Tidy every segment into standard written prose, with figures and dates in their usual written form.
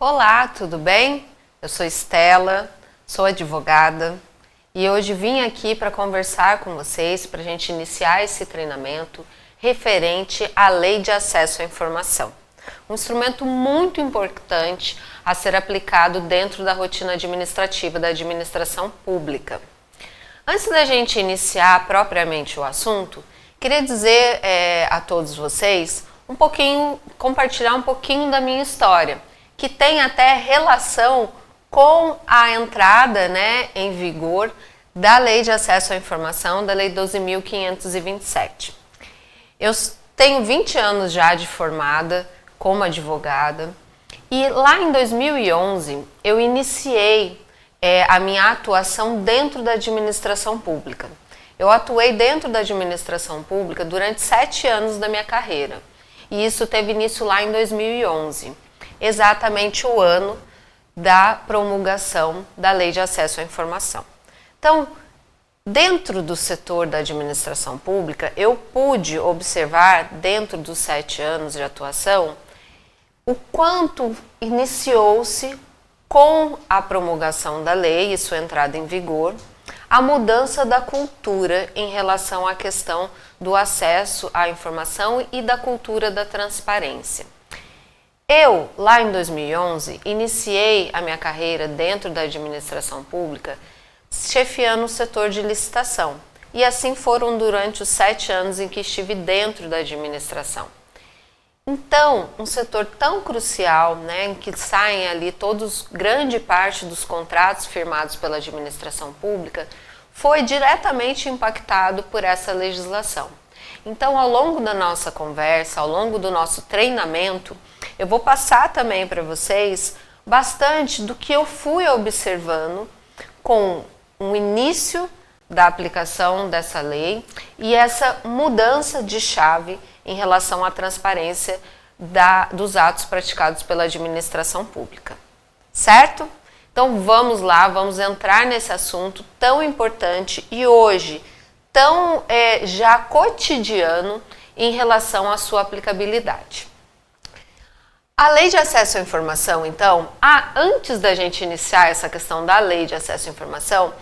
Olá, tudo bem? Eu sou Estela, sou advogada e hoje vim aqui para conversar com vocês para a gente iniciar esse treinamento referente à Lei de Acesso à Informação. Um instrumento muito importante a ser aplicado dentro da rotina administrativa da administração pública. Antes da gente iniciar propriamente o assunto, queria dizer a todos vocês compartilhar um pouquinho da minha história, que tem até relação com a entrada em vigor da Lei de Acesso à Informação, da Lei 12.527. Eu tenho 20 anos já de formada como advogada e lá em 2011 eu iniciei a minha atuação dentro da administração pública. Eu atuei dentro da administração pública durante 7 anos da minha carreira e isso teve início lá em 2011. Exatamente o ano da promulgação da Lei de Acesso à Informação. Então, dentro do setor da administração pública, eu pude observar, dentro dos 7 anos de atuação, o quanto iniciou-se com a promulgação da lei e sua entrada em vigor, a mudança da cultura em relação à questão do acesso à informação e da cultura da transparência. Eu, lá em 2011, iniciei a minha carreira dentro da administração pública, chefiando o setor de licitação. E assim foram durante os 7 anos em que estive dentro da administração. Então, um setor tão crucial, em que saem ali grande parte dos contratos firmados pela administração pública, foi diretamente impactado por essa legislação. Então, ao longo da nossa conversa, ao longo do nosso treinamento, eu vou passar também para vocês bastante do que eu fui observando com o início da aplicação dessa lei e essa mudança de chave em relação à transparência dos atos praticados pela administração pública. Certo? Então vamos lá, vamos entrar nesse assunto tão importante e hoje tão já cotidiano em relação à sua aplicabilidade. A Lei de Acesso à Informação, então, antes da gente iniciar essa questão da Lei de Acesso à Informação,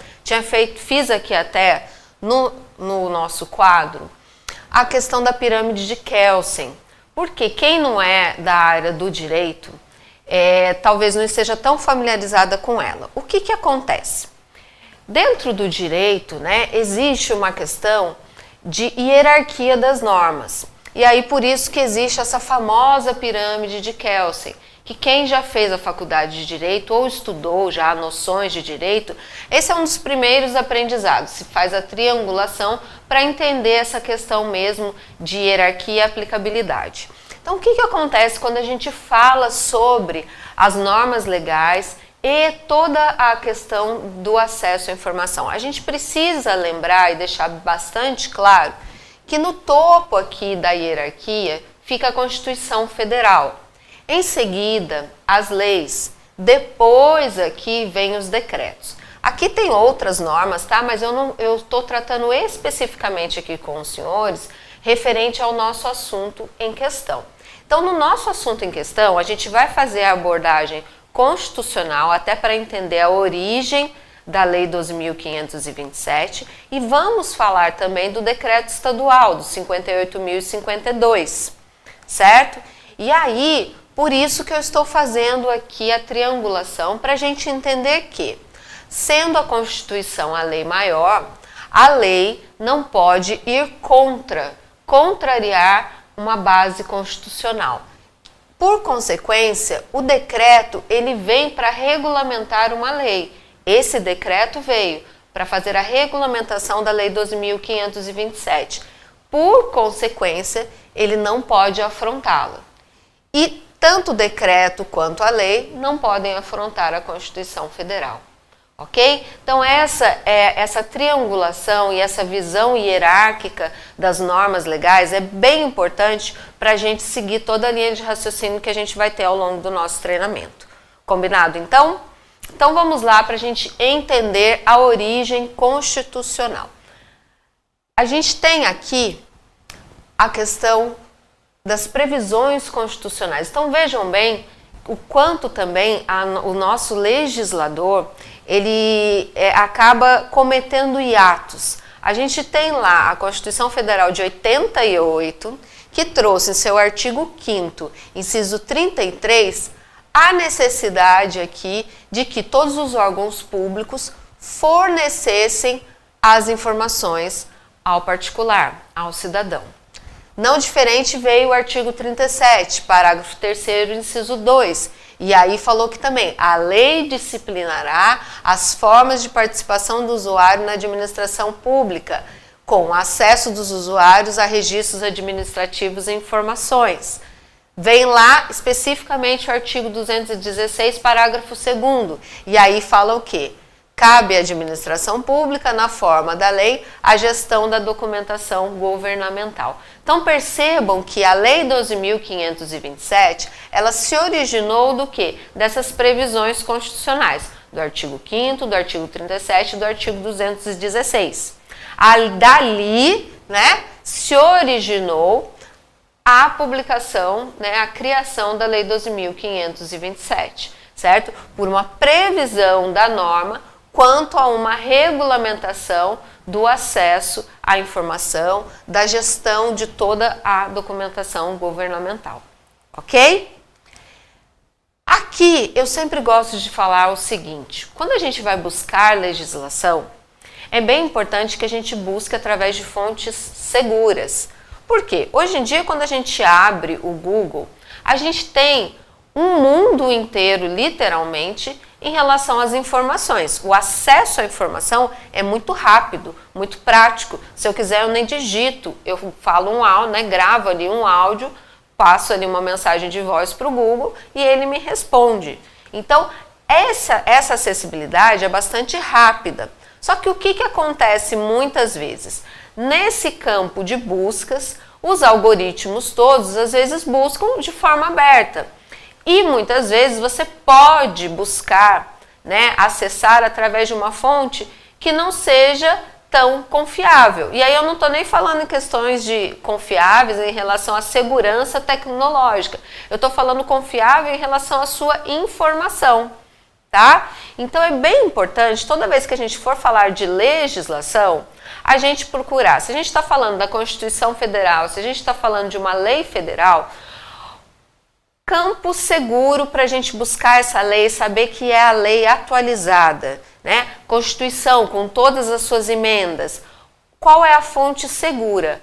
fiz aqui até no nosso quadro a questão da pirâmide de Kelsen, porque quem não é da área do direito talvez não esteja tão familiarizada com ela. O que acontece? Dentro do direito, existe uma questão de hierarquia das normas. E aí por isso que existe essa famosa pirâmide de Kelsen, que quem já fez a faculdade de Direito ou estudou já noções de Direito, esse é um dos primeiros aprendizados, se faz a triangulação para entender essa questão mesmo de hierarquia e aplicabilidade. Então o que acontece quando a gente fala sobre as normas legais e toda a questão do acesso à informação? A gente precisa lembrar e deixar bastante claro que no topo aqui da hierarquia fica a Constituição Federal. Em seguida, as leis. Depois aqui vem os decretos. Aqui tem outras normas, tá? Mas eu estou tratando especificamente aqui com os senhores referente ao nosso assunto em questão. Então, no nosso assunto em questão, a gente vai fazer a abordagem constitucional até para entender a origem da Lei 12.527 e vamos falar também do decreto estadual, do 58.052, certo? E aí, por isso que eu estou fazendo aqui a triangulação para a gente entender que, sendo a Constituição a lei maior, a lei não pode ir contrariar uma base constitucional. Por consequência, o decreto ele vem para regulamentar uma lei. Esse decreto veio para fazer a regulamentação da Lei 12.527. Por consequência, ele não pode afrontá-la. E tanto o decreto quanto a lei não podem afrontar a Constituição Federal. Ok? Então essa triangulação e essa visão hierárquica das normas legais é bem importante para a gente seguir toda a linha de raciocínio que a gente vai ter ao longo do nosso treinamento. Combinado então? Então vamos lá para a gente entender a origem constitucional. A gente tem aqui a questão das previsões constitucionais. Então vejam bem o quanto também o nosso legislador, ele acaba cometendo hiatos. A gente tem lá a Constituição Federal de 88, que trouxe em seu artigo 5º, inciso 33, a necessidade aqui de que todos os órgãos públicos fornecessem as informações ao particular, ao cidadão. Não diferente veio o artigo 37, parágrafo 3º, inciso 2, e aí falou que também a lei disciplinará as formas de participação do usuário na administração pública, com acesso dos usuários a registros administrativos e informações. Vem lá especificamente o artigo 216, parágrafo 2º, e aí fala o quê? Cabe à administração pública, na forma da lei, a gestão da documentação governamental. Então percebam que a Lei 12.527, ela se originou do quê? Dessas previsões constitucionais, do artigo 5º, do artigo 37 e do artigo 216. Dali, né, se originou a publicação, né, a criação da Lei 12.527, certo? Por uma previsão da norma quanto a uma regulamentação do acesso à informação, da gestão de toda a documentação governamental, ok? Aqui eu sempre gosto de falar o seguinte: quando a gente vai buscar legislação, é bem importante que a gente busque através de fontes seguras. Por quê? Hoje em dia, quando a gente abre o Google, a gente tem um mundo inteiro, literalmente, em relação às informações. O acesso à informação é muito rápido, muito prático. Se eu quiser, eu nem digito. Eu falo um áudio, né, gravo ali um áudio, passo ali uma mensagem de voz para o Google e ele me responde. Então, essa acessibilidade é bastante rápida. Só que o que acontece muitas vezes? Nesse campo de buscas, os algoritmos todos, às vezes, buscam de forma aberta. E muitas vezes você pode buscar, né, acessar através de uma fonte que não seja tão confiável. E aí eu não estou nem falando em questões de confiáveis em relação à segurança tecnológica. Eu estou falando confiável em relação à sua informação, tá? Então é bem importante, toda vez que a gente for falar de legislação, a gente procurar. Se a gente está falando da Constituição Federal, se a gente está falando de uma lei federal, campo seguro para a gente buscar essa lei, saber que é a lei atualizada, né? Constituição com todas as suas emendas. Qual é a fonte segura?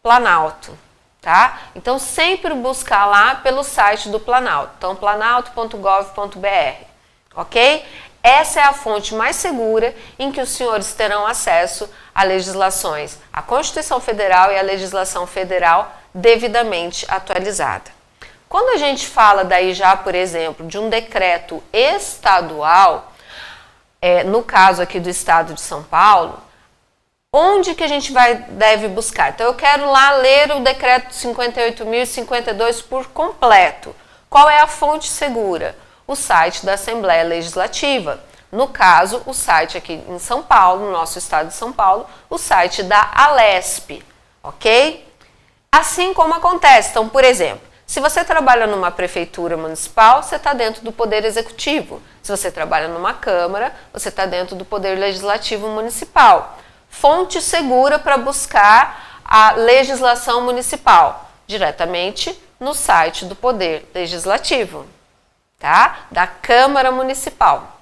Planalto, tá? Então sempre buscar lá pelo site do Planalto. Então planalto.gov.br, ok? Essa é a fonte mais segura em que os senhores terão acesso a legislações, a Constituição Federal e a legislação federal devidamente atualizada. Quando a gente fala daí já, por exemplo, de um decreto estadual, no caso aqui do estado de São Paulo, onde que a gente deve buscar? Então eu quero lá ler o decreto 58.052 por completo. Qual é a fonte segura? O site da Assembleia Legislativa. No caso, o site aqui em São Paulo, no nosso estado de São Paulo, o site da Alesp, ok? Assim como acontece, então, por exemplo, se você trabalha numa prefeitura municipal, você está dentro do Poder Executivo. Se você trabalha numa Câmara, você está dentro do Poder Legislativo Municipal. Fonte segura para buscar a legislação municipal, diretamente no site do Poder Legislativo, tá? Da Câmara Municipal,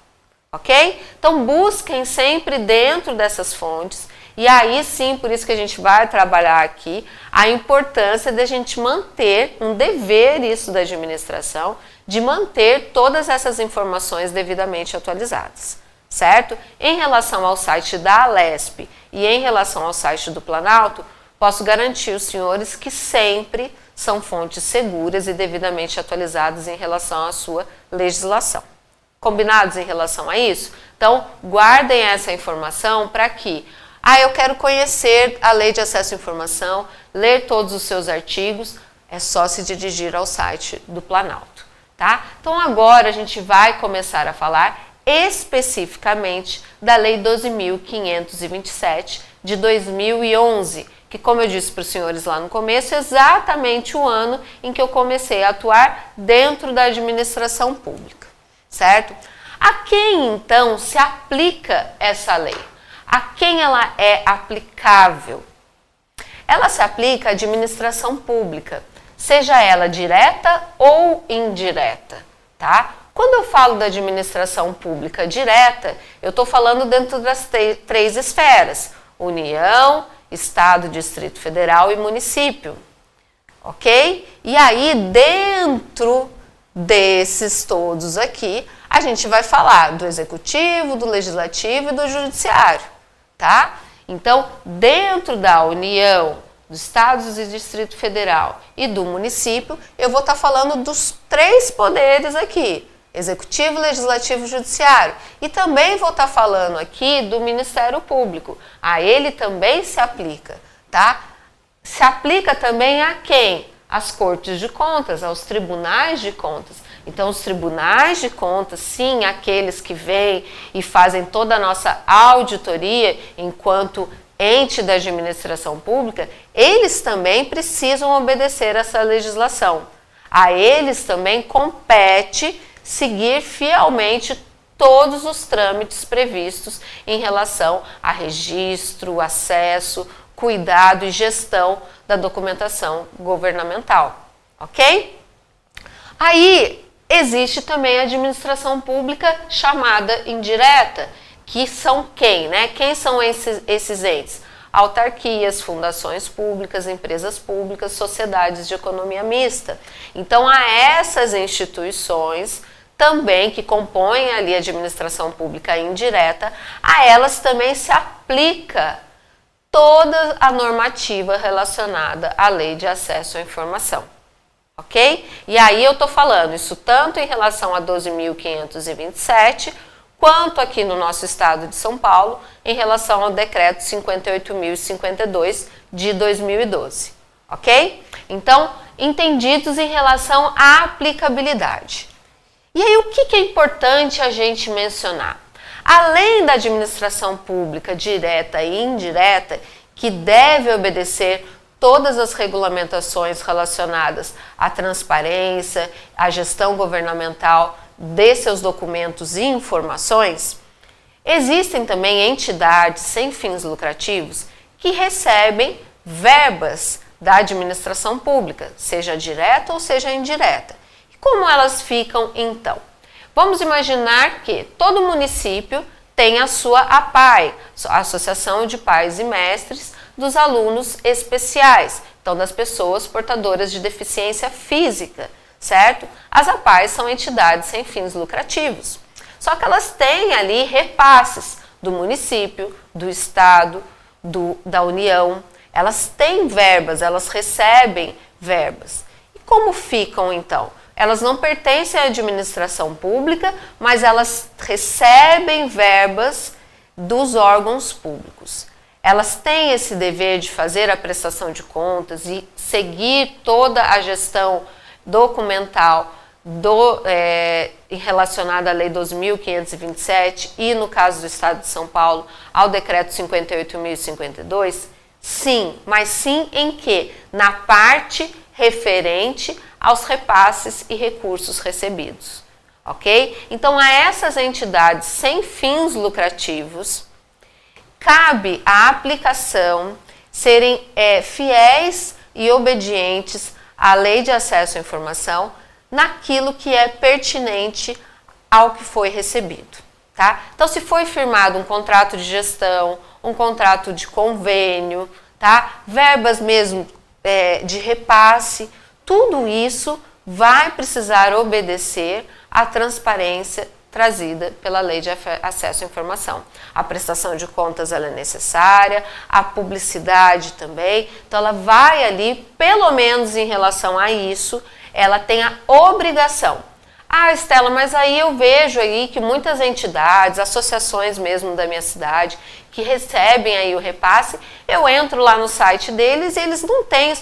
ok? Então busquem sempre dentro dessas fontes. E aí sim, por isso que a gente vai trabalhar aqui, a importância de a gente manter um dever isso da administração, de manter todas essas informações devidamente atualizadas, certo? Em relação ao site da Alesp e em relação ao site do Planalto, posso garantir aos senhores que sempre são fontes seguras e devidamente atualizadas em relação à sua legislação. Combinados em relação a isso? Então, guardem essa informação para que eu quero conhecer a Lei de Acesso à Informação, ler todos os seus artigos, é só se dirigir ao site do Planalto, tá? Então agora a gente vai começar a falar especificamente da Lei 12.527 de 2011, que, como eu disse para os senhores lá no começo, é exatamente o ano em que eu comecei a atuar dentro da administração pública, certo? A quem, então, se aplica essa lei? A quem ela é aplicável? Ela se aplica à administração pública, seja ela direta ou indireta, tá? Quando eu falo da administração pública direta, eu estou falando dentro das três esferas: União, Estado, Distrito Federal e município, ok? E aí, dentro desses todos aqui, a gente vai falar do Executivo, do Legislativo e do Judiciário, tá? Então, dentro da União, dos Estados e Distrito Federal e do município, eu vou estar falando dos três poderes aqui: Executivo, Legislativo e Judiciário. E também vou estar falando aqui do Ministério Público. A ele também se aplica, tá? Se aplica também a quem? Às Cortes de Contas, aos Tribunais de Contas. Então, os Tribunais de Contas, sim, aqueles que vêm e fazem toda a nossa auditoria enquanto ente da administração pública, eles também precisam obedecer essa legislação. A eles também compete seguir fielmente todos os trâmites previstos em relação a registro, acesso, cuidado e gestão da documentação governamental, ok? Aí existe também a administração pública chamada indireta, que são quem, né? Quem são esses entes? Autarquias, fundações públicas, empresas públicas, sociedades de economia mista. Então, a essas instituições também que compõem ali a administração pública indireta, a elas também se aplica toda a normativa relacionada à Lei de Acesso à Informação, ok? E aí eu estou falando isso tanto em relação a 12.527, quanto aqui no nosso estado de São Paulo, em relação ao decreto 58.052 de 2012, ok? Então, entendidos em relação à aplicabilidade. E aí, o que é importante a gente mencionar? Além da administração pública direta e indireta, que deve obedecer todas as regulamentações relacionadas à transparência, à gestão governamental de seus documentos e informações, existem também entidades sem fins lucrativos que recebem verbas da administração pública, seja direta ou seja indireta. E como elas ficam então? Vamos imaginar que todo município tem a sua APAE, a Associação de Pais e Mestres dos Alunos Especiais, então das pessoas portadoras de deficiência física, certo? As APAES são entidades sem fins lucrativos, só que elas têm ali repasses do município, do estado, da União, elas têm verbas, elas recebem verbas. E como ficam então? Elas não pertencem à administração pública, mas elas recebem verbas dos órgãos públicos. Elas têm esse dever de fazer a prestação de contas e seguir toda a gestão documental relacionada à Lei 12.527 e, no caso do Estado de São Paulo, ao Decreto 58.052? Sim, mas sim em que? Na parte referente aos repasses e recursos recebidos, ok? Então, a essas entidades sem fins lucrativos, cabe a aplicação serem fiéis e obedientes à Lei de Acesso à Informação naquilo que é pertinente ao que foi recebido, tá? Então, se foi firmado um contrato de gestão, um contrato de convênio, tá? Verbas mesmo de repasse, tudo isso vai precisar obedecer à transparência trazida pela Lei de Acesso à Informação. A prestação de contas ela é necessária, a publicidade também, então ela vai ali, pelo menos em relação a isso, ela tem a obrigação. Ah, Estela, mas aí eu vejo aí que muitas entidades, associações mesmo da minha cidade, que recebem aí o repasse, eu entro lá no site deles e eles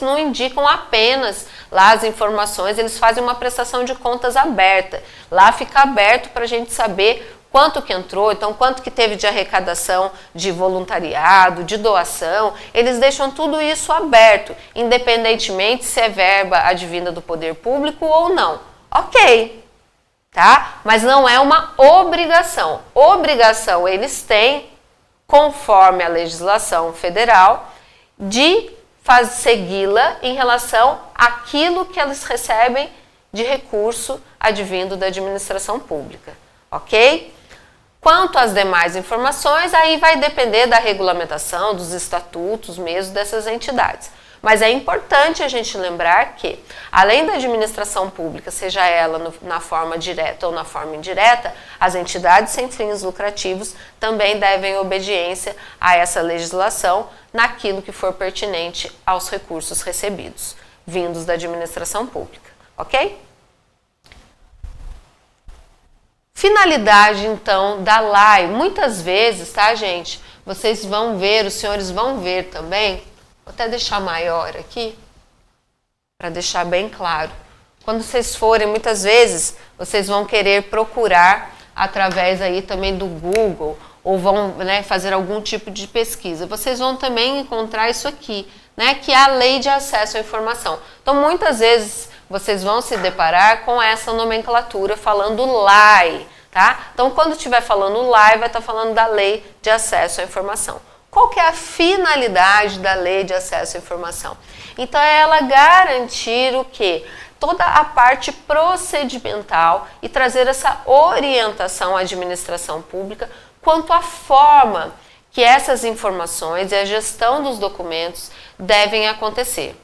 não indicam apenas lá as informações, eles fazem uma prestação de contas aberta. Lá fica aberto para a gente saber quanto que entrou, então quanto que teve de arrecadação de voluntariado, de doação, eles deixam tudo isso aberto, independentemente se é verba advinda do poder público ou não. Ok, tá? Mas não é uma obrigação. Obrigação eles têm, conforme a legislação federal, de segui-la em relação àquilo que eles recebem de recurso advindo da administração pública, ok? Quanto às demais informações, aí vai depender da regulamentação, dos estatutos mesmo dessas entidades. Mas é importante a gente lembrar que, além da administração pública, seja ela na forma direta ou na forma indireta, as entidades sem fins lucrativos também devem obediência a essa legislação naquilo que for pertinente aos recursos recebidos, vindos da administração pública, ok? Finalidade, então, da LAI. Muitas vezes, tá, gente? Vocês vão ver, os senhores vão ver também. Vou até deixar maior aqui, para deixar bem claro. Quando vocês forem, muitas vezes, vocês vão querer procurar através aí também do Google, ou vão, né, fazer algum tipo de pesquisa. Vocês vão também encontrar isso aqui, né, que é a Lei de Acesso à Informação. Então, muitas vezes, vocês vão se deparar com essa nomenclatura falando LAI, tá? Então, quando estiver falando LAI, vai estar falando da Lei de Acesso à Informação. Qual que é a finalidade da Lei de Acesso à Informação? Então, é ela garantir o quê? Toda a parte procedimental e trazer essa orientação à administração pública quanto à forma que essas informações e a gestão dos documentos devem acontecer,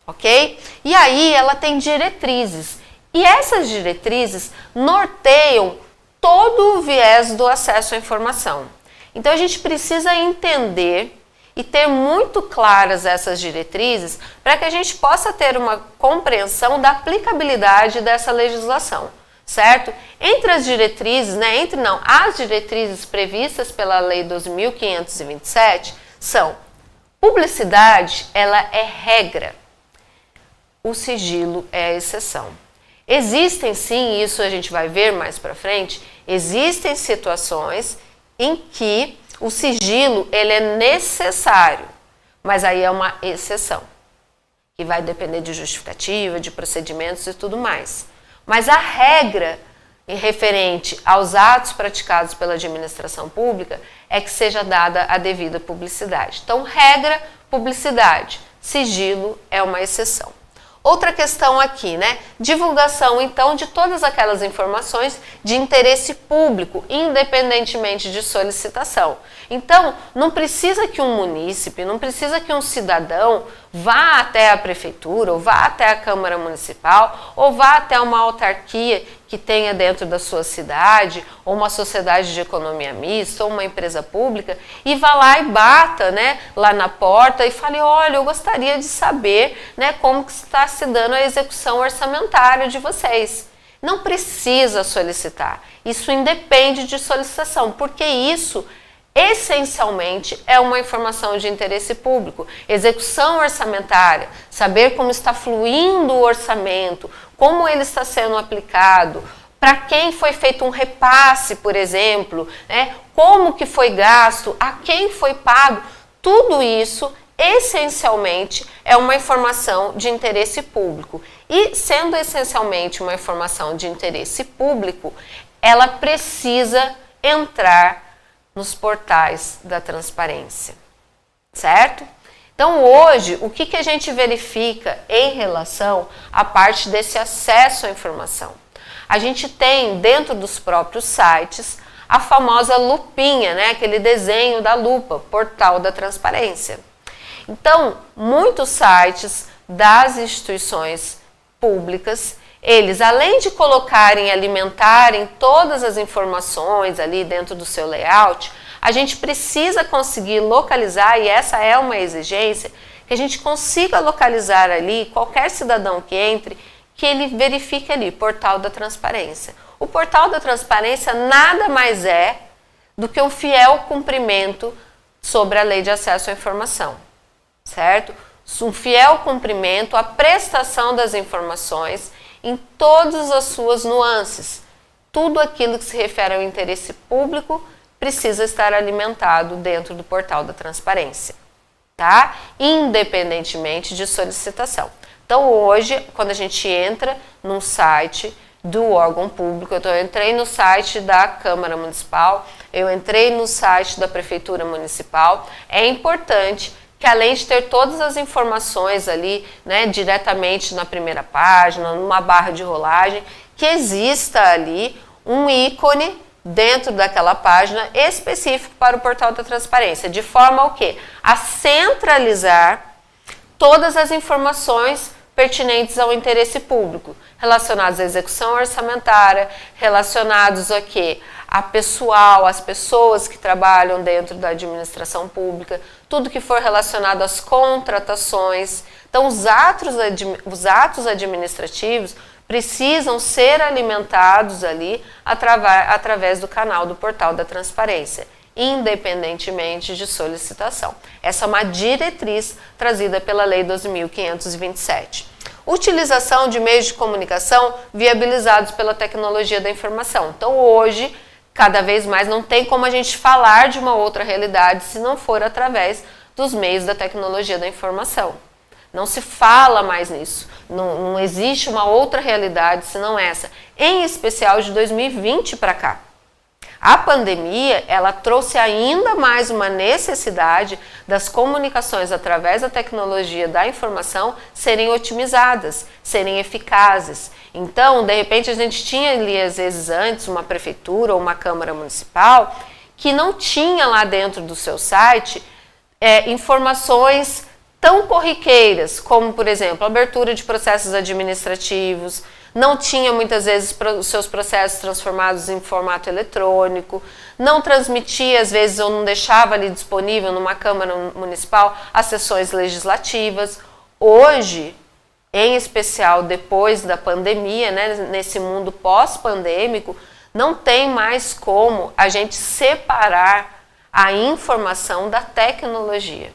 ok? E aí ela tem diretrizes, e essas diretrizes norteiam todo o viés do acesso à informação. Então a gente precisa entender e ter muito claras essas diretrizes para que a gente possa ter uma compreensão da aplicabilidade dessa legislação, certo? Entre as diretrizes, né, as diretrizes previstas pela Lei 2.527 são: publicidade, ela é regra, o sigilo é a exceção. Existem sim, isso a gente vai ver mais para frente, existem situações em que o sigilo ele é necessário, mas aí é uma exceção, que vai depender de justificativa, de procedimentos e tudo mais. Mas a regra em referente aos atos praticados pela administração pública é que seja dada a devida publicidade. Então, regra, publicidade, sigilo é uma exceção. Outra questão aqui, né? Divulgação, então, de todas aquelas informações de interesse público, independentemente de solicitação. Então, não precisa que um munícipe, não precisa que um cidadão vá até a prefeitura, ou vá até a Câmara Municipal, ou vá até uma autarquia que tenha dentro da sua cidade, ou uma sociedade de economia mista, ou uma empresa pública, e vá lá e bata, né, lá na porta e fale: olha, eu gostaria de saber, né, como que está se dando a execução orçamentária de vocês. Não precisa solicitar, isso independe de solicitação, porque isso essencialmente é uma informação de interesse público. Execução orçamentária, saber como está fluindo o orçamento, como ele está sendo aplicado, para quem foi feito um repasse, por exemplo, né? Como que foi gasto, a quem foi pago, tudo isso essencialmente é uma informação de interesse público. E sendo essencialmente uma informação de interesse público, ela precisa entrar nos portais da transparência, certo? Então hoje, o que a gente verifica em relação à parte desse acesso à informação? A gente tem dentro dos próprios sites a famosa lupinha, né? Aquele desenho da lupa, portal da transparência. Então, muitos sites das instituições públicas, eles, além de colocarem, alimentarem todas as informações ali dentro do seu layout, a gente precisa conseguir localizar, e essa é uma exigência, que a gente consiga localizar ali qualquer cidadão que entre, que ele verifique ali, portal da transparência. O portal da transparência nada mais é do que um fiel cumprimento sobre a Lei de Acesso à Informação, certo? Um fiel cumprimento à prestação das informações em todas as suas nuances. tudo aquilo que se refere ao interesse público precisa estar alimentado dentro do portal da transparência, tá? Independentemente de solicitação. Então, hoje, quando a gente entra num site do órgão público, eu entrei no site da Câmara Municipal, eu entrei no site da Prefeitura Municipal, é importante que, além de ter todas as informações ali, né, diretamente na primeira página, numa barra de rolagem, que exista ali um ícone dentro daquela página específico para o portal da transparência, de forma ao quê? A centralizar todas as informações pertinentes ao interesse público, relacionados à execução orçamentária, relacionados a quê? A pessoal, as pessoas que trabalham dentro da administração pública, tudo que for relacionado às contratações. Então, os atos administrativos precisam ser alimentados ali através do canal do portal da transparência, independentemente de solicitação. Essa é uma diretriz trazida pela Lei 12.527. Utilização de meios de comunicação viabilizados pela tecnologia da informação. Então, hoje, cada vez mais, não tem como a gente falar de uma outra realidade se não for através dos meios da tecnologia da informação. Não se fala mais nisso. Não existe uma outra realidade senão essa, em especial de 2020 para cá. A pandemia, ela trouxe ainda mais uma necessidade das comunicações através da tecnologia da informação serem otimizadas, serem eficazes. Então, de repente, a gente tinha ali, às vezes, antes, uma prefeitura ou uma câmara municipal que não tinha lá dentro do seu site informações tão corriqueiras, como, por exemplo, abertura de processos administrativos, não tinha muitas vezes os seus processos transformados em formato eletrônico, não transmitia, às vezes, ou não deixava ali disponível numa Câmara Municipal as sessões legislativas. Hoje, em especial depois da pandemia, né, nesse mundo pós-pandêmico, não tem mais como a gente separar a informação da tecnologia.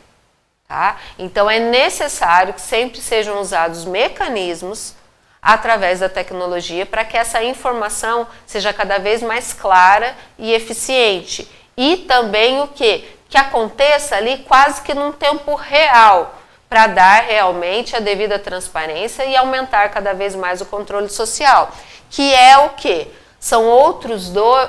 Tá? Então, é necessário que sempre sejam usados mecanismos através da tecnologia para que essa informação seja cada vez mais clara e eficiente. E também o quê? Que aconteça ali quase que num tempo real, para dar realmente a devida transparência e aumentar cada vez mais o controle social. Que é o quê? São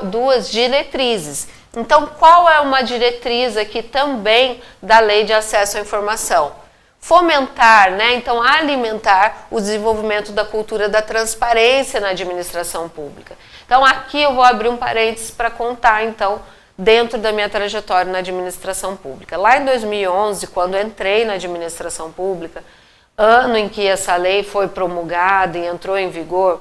duas diretrizes. Então, qual é uma diretriz aqui também da Lei de Acesso à Informação? Fomentar, né? Então, alimentar o desenvolvimento da cultura da transparência na administração pública. Então, aqui eu vou abrir um parênteses para contar, então, dentro da minha trajetória na administração pública. Lá em 2011, quando entrei na administração pública, ano em que essa lei foi promulgada e entrou em vigor,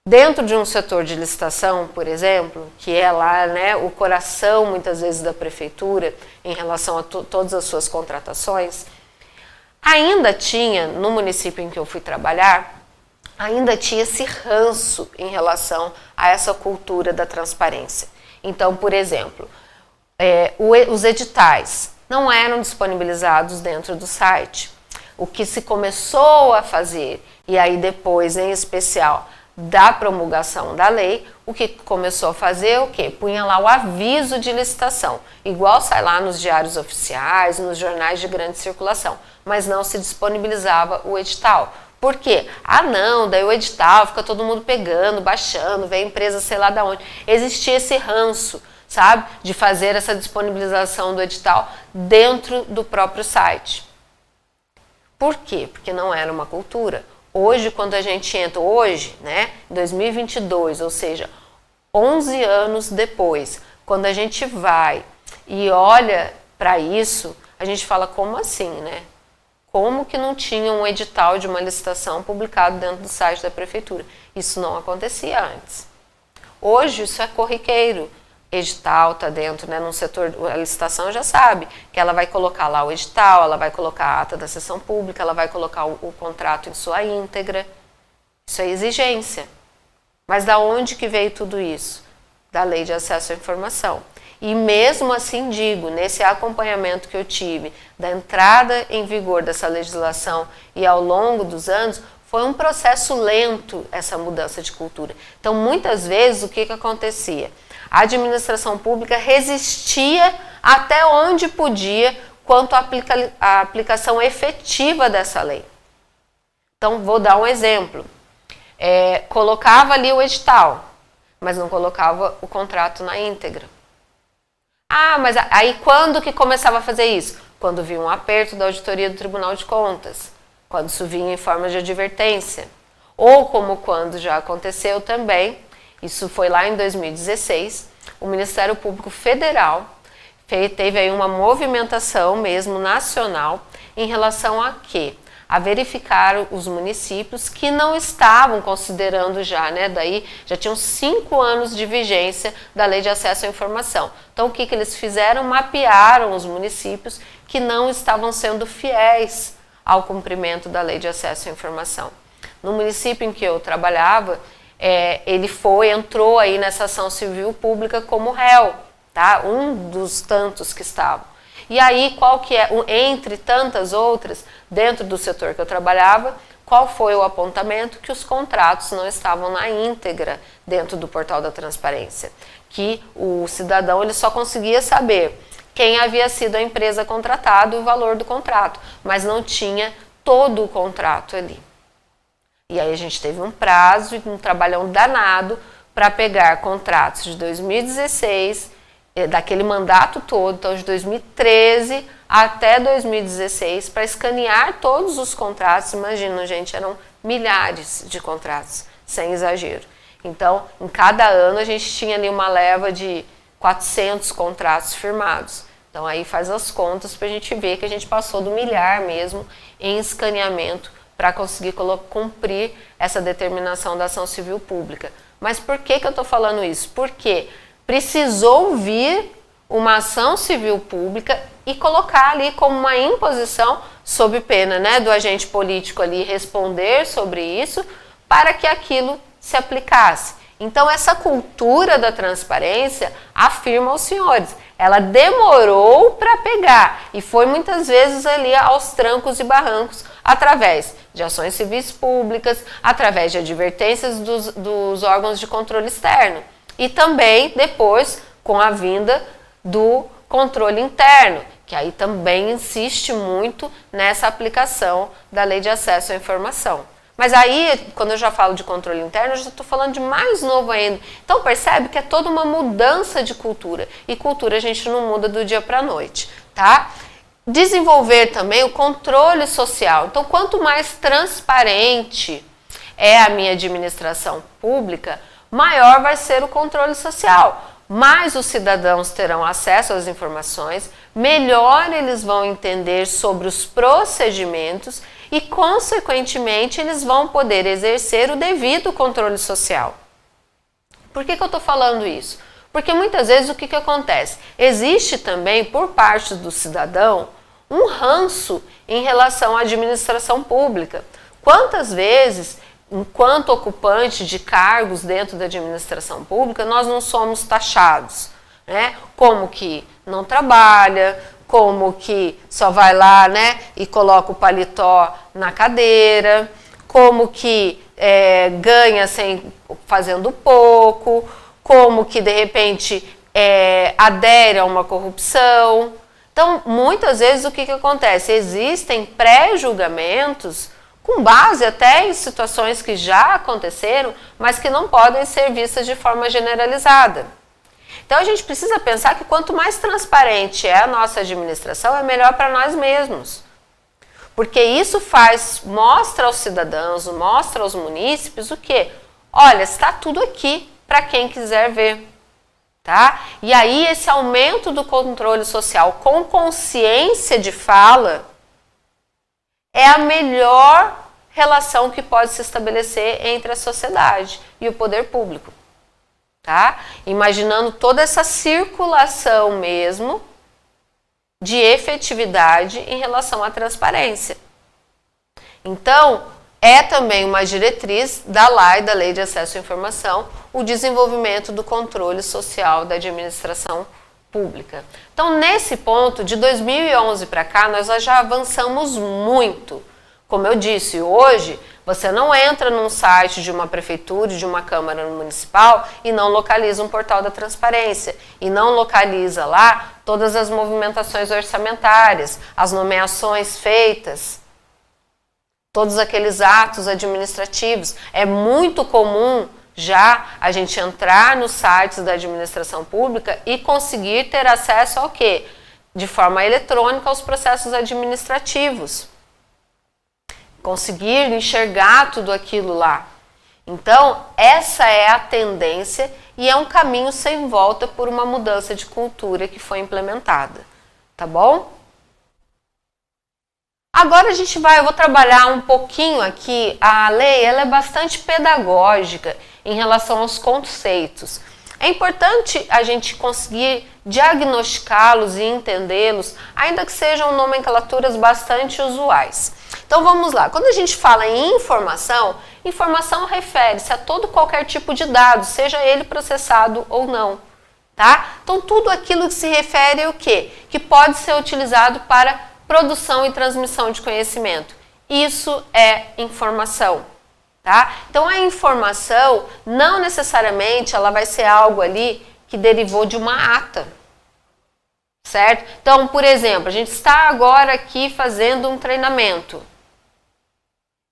dentro de um setor de licitação, por exemplo, que é lá, né, o coração, muitas vezes, da prefeitura, em relação a todas as suas contratações, ainda tinha, no município em que eu fui trabalhar, ainda tinha esse ranço em relação a essa cultura da transparência. Então, por exemplo, os editais não eram disponibilizados dentro do site. O que se começou a fazer, e aí depois, em especial, da promulgação da lei, o que começou a fazer o quê? Punha lá o aviso de licitação, igual sai lá nos diários oficiais, nos jornais de grande circulação, mas não se disponibilizava o edital. Por quê? Ah não, daí o edital fica todo mundo pegando, baixando, vem a empresa sei lá da onde. Existia esse ranço, sabe, de fazer essa disponibilização do edital dentro do próprio site. Por quê? Porque não era uma cultura. Hoje, quando a gente entra, né, 2022, ou seja, 11 anos depois, quando a gente vai e olha para isso, a gente fala, como assim, né? Como que não tinha um edital de uma licitação publicado dentro do site da prefeitura? Isso não acontecia antes. Hoje, isso é corriqueiro. Edital está dentro, né, num setor, a licitação já sabe que ela vai colocar lá o edital, ela vai colocar a ata da sessão pública, ela vai colocar o contrato em sua íntegra. Isso é exigência. Mas da onde que veio tudo isso? Da Lei de Acesso à Informação. E mesmo assim digo, nesse acompanhamento que eu tive da entrada em vigor dessa legislação e ao longo dos anos, Foi um processo lento essa mudança de cultura. Então, muitas vezes, o que acontecia? A administração pública resistia até onde podia quanto à aplicação efetiva dessa lei. Então, vou dar um exemplo. Colocava ali o edital, mas não colocava o contrato na íntegra. Ah, mas aí quando que começava a fazer isso? Quando vinha um aperto da auditoria do Tribunal de Contas, quando isso vinha em forma de advertência. Ou como quando já aconteceu também, isso foi lá em 2016, o Ministério Público Federal teve aí uma movimentação mesmo nacional em relação a quê? A verificar os municípios que não estavam considerando já, né, daí já tinham 5 anos de vigência da Lei de Acesso à Informação. Então o que eles fizeram? Mapearam os municípios que não estavam sendo fiéis ao cumprimento da Lei de Acesso à Informação. No município em que eu trabalhava, ele entrou aí nessa ação civil pública como réu, tá? Um dos tantos que estavam. E aí, qual que é, entre tantas outras, dentro do setor que eu trabalhava, qual foi o apontamento? Que os contratos não estavam na íntegra dentro do portal da transparência. Que o cidadão ele só conseguia saber quem havia sido a empresa contratada e o valor do contrato, mas não tinha todo o contrato ali. E aí a gente teve um prazo e um trabalhão danado para pegar contratos de 2016, daquele mandato todo, então de 2013 até 2016, para escanear todos os contratos. Imagina, gente, eram milhares de contratos, sem exagero. Então, em cada ano a gente tinha ali uma leva de 400 contratos firmados. Então aí faz as contas para a gente ver que a gente passou do milhar mesmo em escaneamento para conseguir cumprir essa determinação da ação civil pública. Mas por que eu estou falando isso? Porque precisou vir uma ação civil pública e colocar ali como uma imposição, sob pena, né, do agente político ali responder sobre isso, para que aquilo se aplicasse. Então essa cultura da transparência, afirma aos senhores, ela demorou para pegar e foi muitas vezes ali aos trancos e barrancos, através de ações civis públicas, através de advertências dos órgãos de controle externo e também depois com a vinda do controle interno, que aí também insiste muito nessa aplicação da Lei de Acesso à Informação. Mas aí, quando eu já falo de controle interno, eu já estou falando de mais novo ainda. Então percebe que é toda uma mudança de cultura. E cultura a gente não muda do dia para a noite, tá? Desenvolver também o controle social. Então, quanto mais transparente é a minha administração pública, maior vai ser o controle social. Mais os cidadãos terão acesso às informações, melhor eles vão entender sobre os procedimentos e, consequentemente, eles vão poder exercer o devido controle social. Por que eu estou falando isso? Porque muitas vezes o que acontece? Existe também, por parte do cidadão, um ranço em relação à administração pública. Quantas vezes, enquanto ocupante de cargos dentro da administração pública, nós não somos taxados, né? Como que não trabalha, como que só vai lá, né, e coloca o paletó na cadeira, como que ganha fazendo pouco, como que de repente adere a uma corrupção. Então, muitas vezes o que acontece? Existem pré-julgamentos com base até em situações que já aconteceram, mas que não podem ser vistas de forma generalizada. Então a gente precisa pensar que quanto mais transparente é a nossa administração, é melhor para nós mesmos. Porque isso mostra aos cidadãos, mostra aos munícipes o quê? Olha, está tudo aqui para quem quiser ver. Tá? E aí esse aumento do controle social com consciência de fala é a melhor relação que pode se estabelecer entre a sociedade e o poder público. Tá? Imaginando toda essa circulação mesmo de efetividade em relação à transparência. Então, é também uma diretriz da LAI, da Lei de Acesso à Informação, o desenvolvimento do controle social da administração pública. Então, nesse ponto, de 2011 para cá, nós já avançamos muito Como eu disse, hoje você não entra num site de uma prefeitura, de uma câmara municipal e não localiza um portal da transparência e não localiza lá todas as movimentações orçamentárias, as nomeações feitas, todos aqueles atos administrativos. É muito comum já a gente entrar nos sites da administração pública e conseguir ter acesso ao quê? De forma eletrônica aos processos administrativos. Conseguir enxergar tudo aquilo lá. Então, essa é a tendência e é um caminho sem volta por uma mudança de cultura que foi implementada. Tá bom? Agora eu vou trabalhar um pouquinho aqui. A lei ela é bastante pedagógica em relação aos conceitos. É importante a gente conseguir diagnosticá-los e entendê-los, ainda que sejam nomenclaturas bastante usuais. Então vamos lá, quando a gente fala em informação, informação refere-se a todo qualquer tipo de dado, seja ele processado ou não, tá? Então tudo aquilo que se refere ao quê? Que pode ser utilizado para produção e transmissão de conhecimento. Isso é informação, tá? Então a informação não necessariamente ela vai ser algo ali que derivou de uma ata, certo? Então, por exemplo, a gente está agora aqui fazendo um treinamento.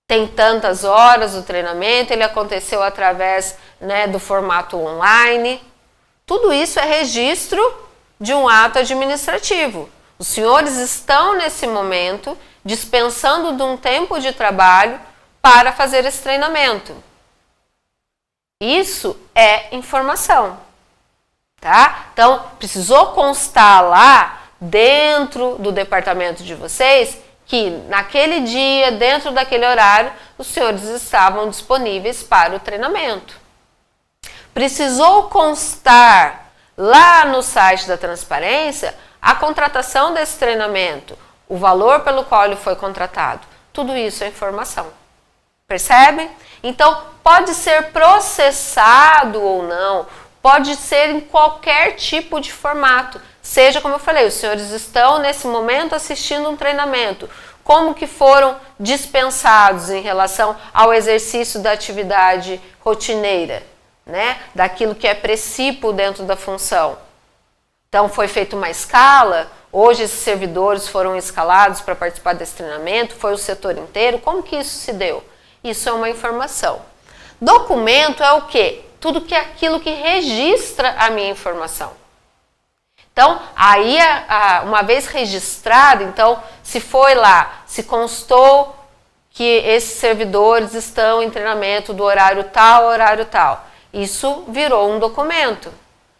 Tem tantas horas o treinamento, ele aconteceu através, né, do formato online. Tudo isso é registro de um ato administrativo. Os senhores estão, nesse momento, dispensando de um tempo de trabalho para fazer esse treinamento. Isso é informação, tá? Então, precisou constar lá, dentro do departamento de vocês, que naquele dia, dentro daquele horário, os senhores estavam disponíveis para o treinamento. Precisou constar lá no site da transparência a contratação desse treinamento, o valor pelo qual ele foi contratado. Tudo isso é informação. Percebe? Então, pode ser processado ou não, pode ser em qualquer tipo de formato. Seja como eu falei, os senhores estão nesse momento assistindo um treinamento. Como que foram dispensados em relação ao exercício da atividade rotineira, né? Daquilo que é precípio dentro da função. Então foi feita uma escala, hoje esses servidores foram escalados para participar desse treinamento, foi o setor inteiro, como que isso se deu? Isso é uma informação. Documento é o quê? Tudo que é aquilo que registra a minha informação. Então, aí, uma vez registrado, então, se foi lá, se constou que esses servidores estão em treinamento do horário tal, isso virou um documento.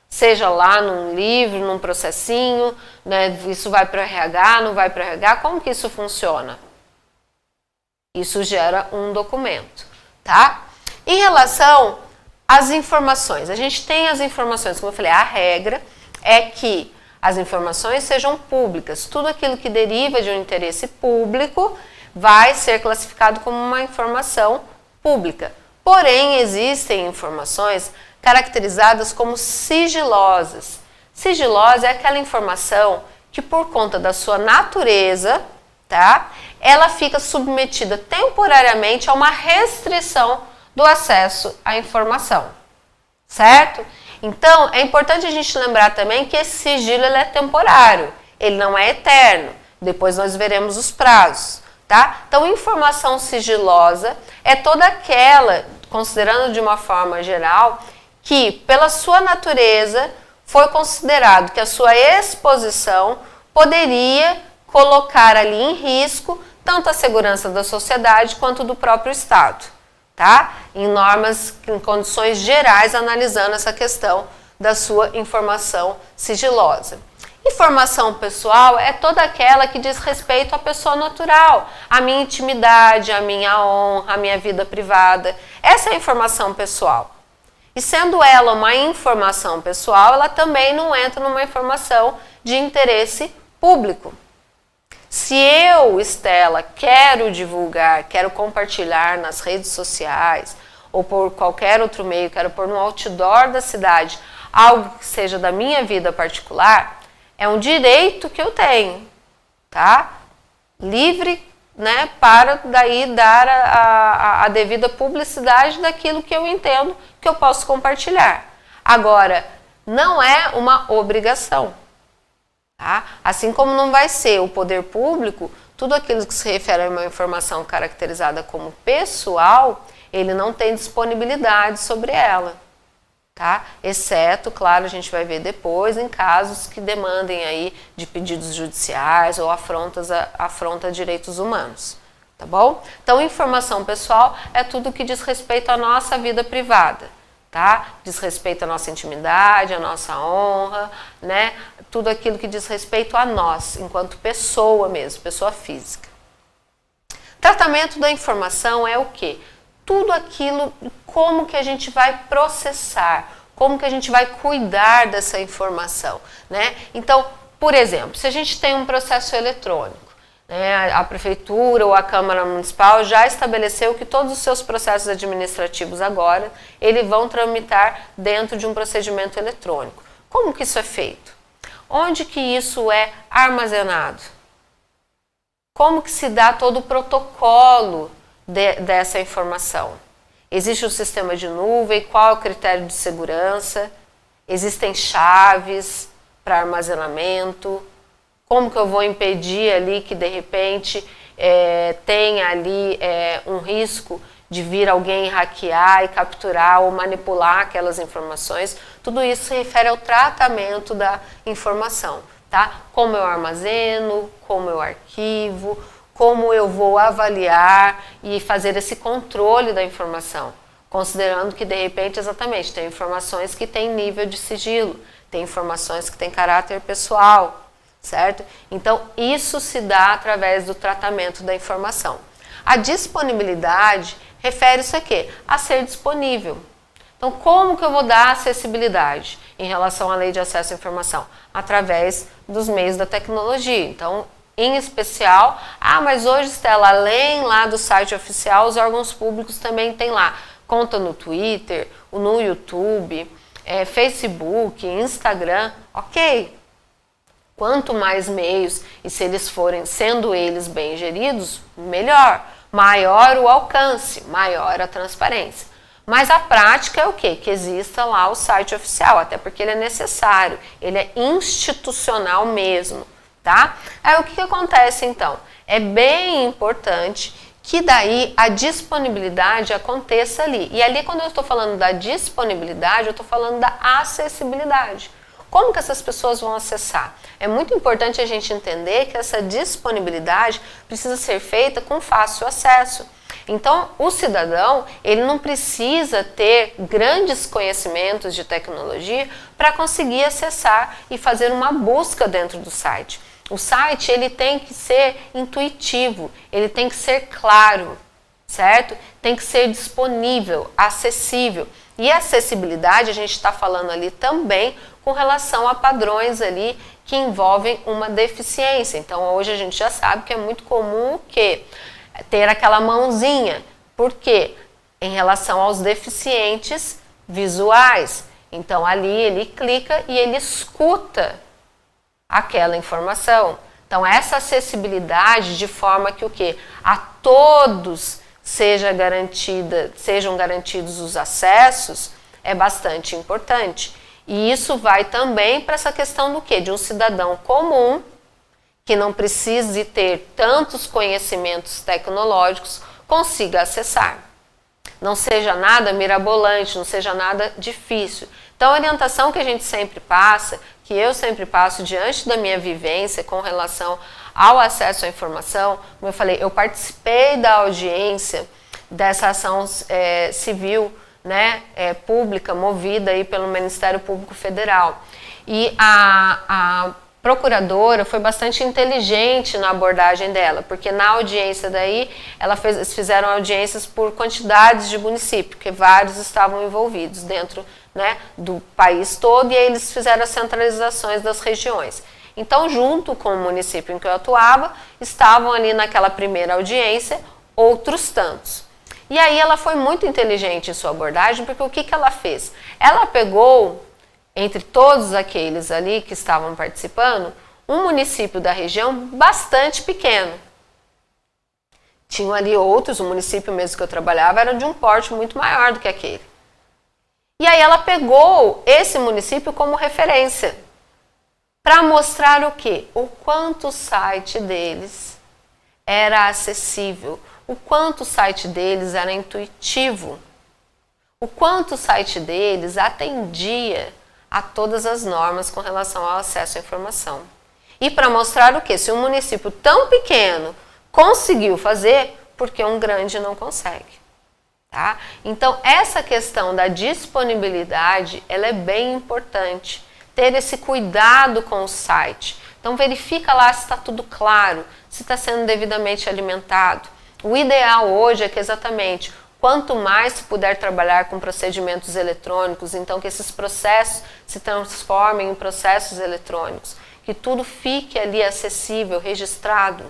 Seja lá num livro, num processinho, né, isso vai para o RH, não vai para o RH, como que isso funciona? Isso gera um documento, tá? Em relação às informações, a gente tem as informações, como eu falei, a regra é que as informações sejam públicas. Tudo aquilo que deriva de um interesse público vai ser classificado como uma informação pública. Porém, existem informações caracterizadas como sigilosas. Sigilosa é aquela informação que, por conta da sua natureza, tá, ela fica submetida temporariamente a uma restrição do acesso à informação, certo? Então, é importante a gente lembrar também que esse sigilo ele é temporário, ele não é eterno. Depois nós veremos os prazos, tá? Então, informação sigilosa é toda aquela, considerando de uma forma geral, que pela sua natureza foi considerado que a sua exposição poderia colocar ali em risco tanto a segurança da sociedade quanto do próprio Estado, tá? Em normas, em condições gerais, analisando essa questão da sua informação sigilosa. Informação pessoal é toda aquela que diz respeito à pessoa natural, à minha intimidade, à minha honra, à minha vida privada. Essa é a informação pessoal. E sendo ela uma informação pessoal, ela também não entra numa informação de interesse público. Se eu, Estela, quero divulgar, quero compartilhar nas redes sociais ou por qualquer outro meio, quero pôr no outdoor da cidade algo que seja da minha vida particular, é um direito que eu tenho, tá? Livre né, para daí dar a devida publicidade daquilo que eu entendo que eu posso compartilhar. Agora, não é uma obrigação. Tá? Assim como não vai ser o poder público, tudo aquilo que se refere a uma informação caracterizada como pessoal, ele não tem disponibilidade sobre ela. Tá? Exceto, claro, a gente vai ver depois, em casos que demandem aí de pedidos judiciais ou afronta a direitos humanos. Tá bom? Então, informação pessoal é tudo que diz respeito à nossa vida privada. Tá? Diz respeito à nossa intimidade, à nossa honra, né? Tudo aquilo que diz respeito a nós, enquanto pessoa mesmo, pessoa física. Tratamento da informação é o quê? Tudo aquilo, como que a gente vai processar, como que a gente vai cuidar dessa informação, né? Então, por exemplo, se a gente tem um processo eletrônico, né, a prefeitura ou a Câmara Municipal já estabeleceu que todos os seus processos administrativos agora, eles vão tramitar dentro de um procedimento eletrônico. Como que isso é feito? Onde que isso é armazenado? Como que se dá todo o protocolo dessa informação? Existe um sistema de nuvem? Qual é o critério de segurança? Existem chaves para armazenamento? Como que eu vou impedir ali que de repente tenha ali um risco de vir alguém hackear e capturar ou manipular aquelas informações? Tudo isso se refere ao tratamento da informação, tá? Como eu armazeno, como eu arquivo, como eu vou avaliar e fazer esse controle da informação, considerando que de repente exatamente tem informações que têm nível de sigilo, tem informações que têm caráter pessoal, certo? Então isso se dá através do tratamento da informação. A disponibilidade refere-se a quê? A ser disponível. Então como que eu vou dar acessibilidade em relação à lei de acesso à informação? Através dos meios da tecnologia. Então, em especial, mas hoje, Estela, além lá do site oficial, os órgãos públicos também têm lá conta no Twitter, no YouTube, Facebook, Instagram, ok. Quanto mais meios, e se eles forem, sendo eles bem geridos, melhor. Maior o alcance, maior a transparência. Mas a prática é o quê? Que exista lá o site oficial, até porque ele é necessário, ele é institucional mesmo. Tá? Aí o que acontece então? É bem importante que daí a disponibilidade aconteça ali. E ali quando eu estou falando da disponibilidade, eu estou falando da acessibilidade. Como que essas pessoas vão acessar? É muito importante a gente entender que essa disponibilidade precisa ser feita com fácil acesso. Então, o cidadão, ele não precisa ter grandes conhecimentos de tecnologia para conseguir acessar e fazer uma busca dentro do site. O site, ele tem que ser intuitivo, ele tem que ser claro, certo? Tem que ser disponível, acessível. E acessibilidade, a gente está falando ali também com relação a padrões ali que envolvem uma deficiência. Então, hoje a gente já sabe que é muito comum que ter aquela mãozinha. Por quê? Em relação aos deficientes visuais. Então, ali ele clica e ele escuta aquela informação. Então, essa acessibilidade de forma que o quê? A todos sejam garantidos os acessos é bastante importante. E isso vai também para essa questão do quê? De um cidadão comum que não precise ter tantos conhecimentos tecnológicos consiga acessar. Não seja nada mirabolante, não seja nada difícil. Então, a orientação que a gente sempre passa, que eu sempre passo diante da minha vivência com relação ao acesso à informação, como eu falei, eu participei da audiência dessa ação civil, né, pública, movida aí pelo Ministério Público Federal. E a procuradora foi bastante inteligente na abordagem dela, porque na audiência daí, eles fizeram audiências por quantidades de municípios, porque vários estavam envolvidos dentro, né, do país todo, e aí eles fizeram as centralizações das regiões. Então, junto com o município em que eu atuava, estavam ali naquela primeira audiência outros tantos. E aí ela foi muito inteligente em sua abordagem, porque o que ela fez? Ela pegou, entre todos aqueles ali que estavam participando, um município da região bastante pequeno. Tinham ali outros, o município mesmo que eu trabalhava era de um porte muito maior do que aquele. E aí ela pegou esse município como referência para mostrar o quê? O quanto o site deles era acessível, o quanto o site deles era intuitivo, o quanto o site deles atendia a todas as normas com relação ao acesso à informação. E para mostrar o quê? Se um município tão pequeno conseguiu fazer, porque um grande não consegue. Tá? Então, essa questão da disponibilidade, ela é bem importante. Ter esse cuidado com o site. Então, verifica lá se está tudo claro, se está sendo devidamente alimentado. O ideal hoje é que exatamente, quanto mais se puder trabalhar com procedimentos eletrônicos, então que esses processos se transformem em processos eletrônicos, que tudo fique ali acessível, registrado.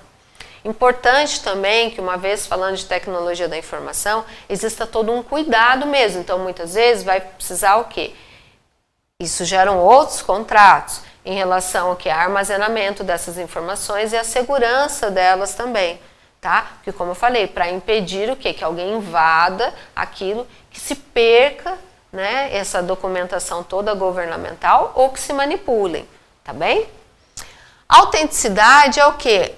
Importante também que, uma vez falando de tecnologia da informação, exista todo um cuidado mesmo. Então, muitas vezes vai precisar o quê? Isso geram outros contratos em relação ao que é armazenamento dessas informações e a segurança delas também, tá? Porque, como eu falei, para impedir o quê? Que alguém invada aquilo, que se perca, né, essa documentação toda governamental ou que se manipulem, tá bem? Autenticidade é o quê?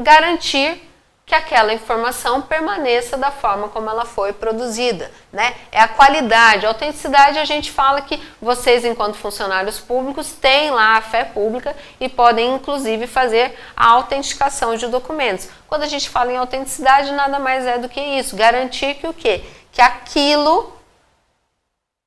Garantir que aquela informação permaneça da forma como ela foi produzida, né? É a qualidade, a autenticidade. A gente fala que vocês, enquanto funcionários públicos, têm lá a fé pública e podem, inclusive, fazer a autenticação de documentos. Quando a gente fala em autenticidade, nada mais é do que isso, garantir que o quê? Que aquilo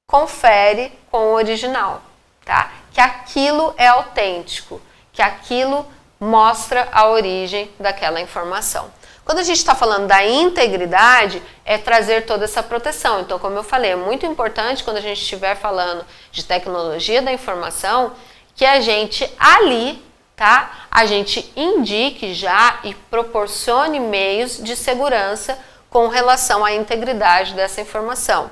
confere com o original, tá? Que aquilo é autêntico, que aquilo mostra a origem daquela informação. Quando a gente está falando da integridade, é trazer toda essa proteção. Então, como eu falei, é muito importante quando a gente estiver falando de tecnologia da informação, que a gente ali, tá? A gente indique já e proporcione meios de segurança com relação à integridade dessa informação.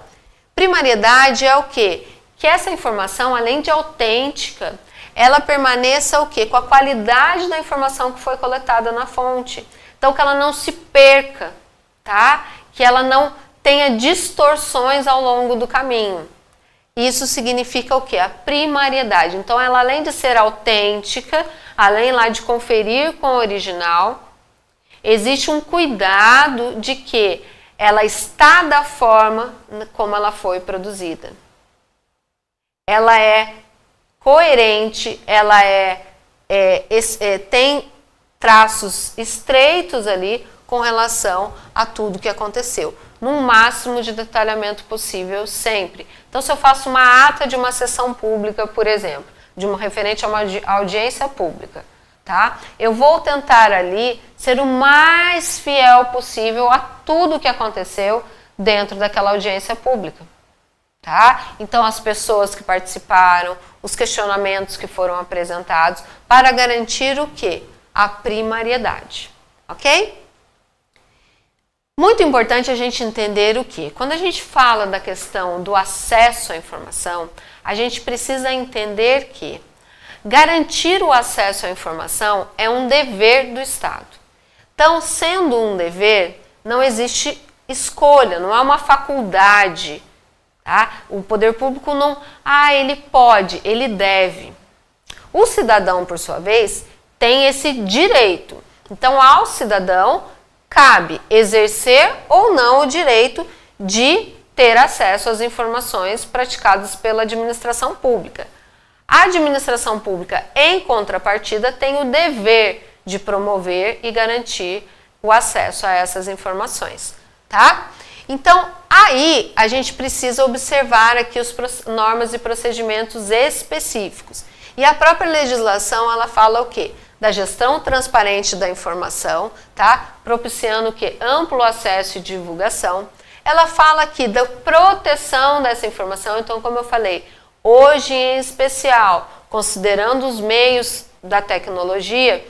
Primariedade é o quê? Que essa informação, além de autêntica, ela permaneça o quê? Com a qualidade da informação que foi coletada na fonte. Então, que ela não se perca, tá? Que ela não tenha distorções ao longo do caminho. Isso significa o quê? A primariedade. Então, ela, além de ser autêntica, além lá de conferir com o original, existe um cuidado de que ela está da forma como ela foi produzida. Ela é coerente, ela tem traços estreitos ali com relação a tudo que aconteceu, no máximo de detalhamento possível sempre. Então, se eu faço uma ata de uma sessão pública, por exemplo, de uma referente a uma audiência pública, tá? Eu vou tentar ali ser o mais fiel possível a tudo que aconteceu dentro daquela audiência pública. Tá? Então, as pessoas que participaram, os questionamentos que foram apresentados, para garantir o quê? A primariedade, ok? Muito importante a gente entender o quê? Quando a gente fala da questão do acesso à informação, a gente precisa entender que garantir o acesso à informação é um dever do Estado. Então, sendo um dever, não existe escolha, não é uma faculdade. Tá? O poder público não, ele pode, ele deve. O cidadão, por sua vez, tem esse direito. Então, ao cidadão, cabe exercer ou não o direito de ter acesso às informações praticadas pela administração pública. A administração pública, em contrapartida, tem o dever de promover e garantir o acesso a essas informações. Tá? Então, aí a gente precisa observar aqui as normas e procedimentos específicos. E a própria legislação, ela fala o quê? Da gestão transparente da informação, tá? Propiciando o quê? Amplo acesso e divulgação. Ela fala aqui da proteção dessa informação. Então, como eu falei, hoje em especial, considerando os meios da tecnologia,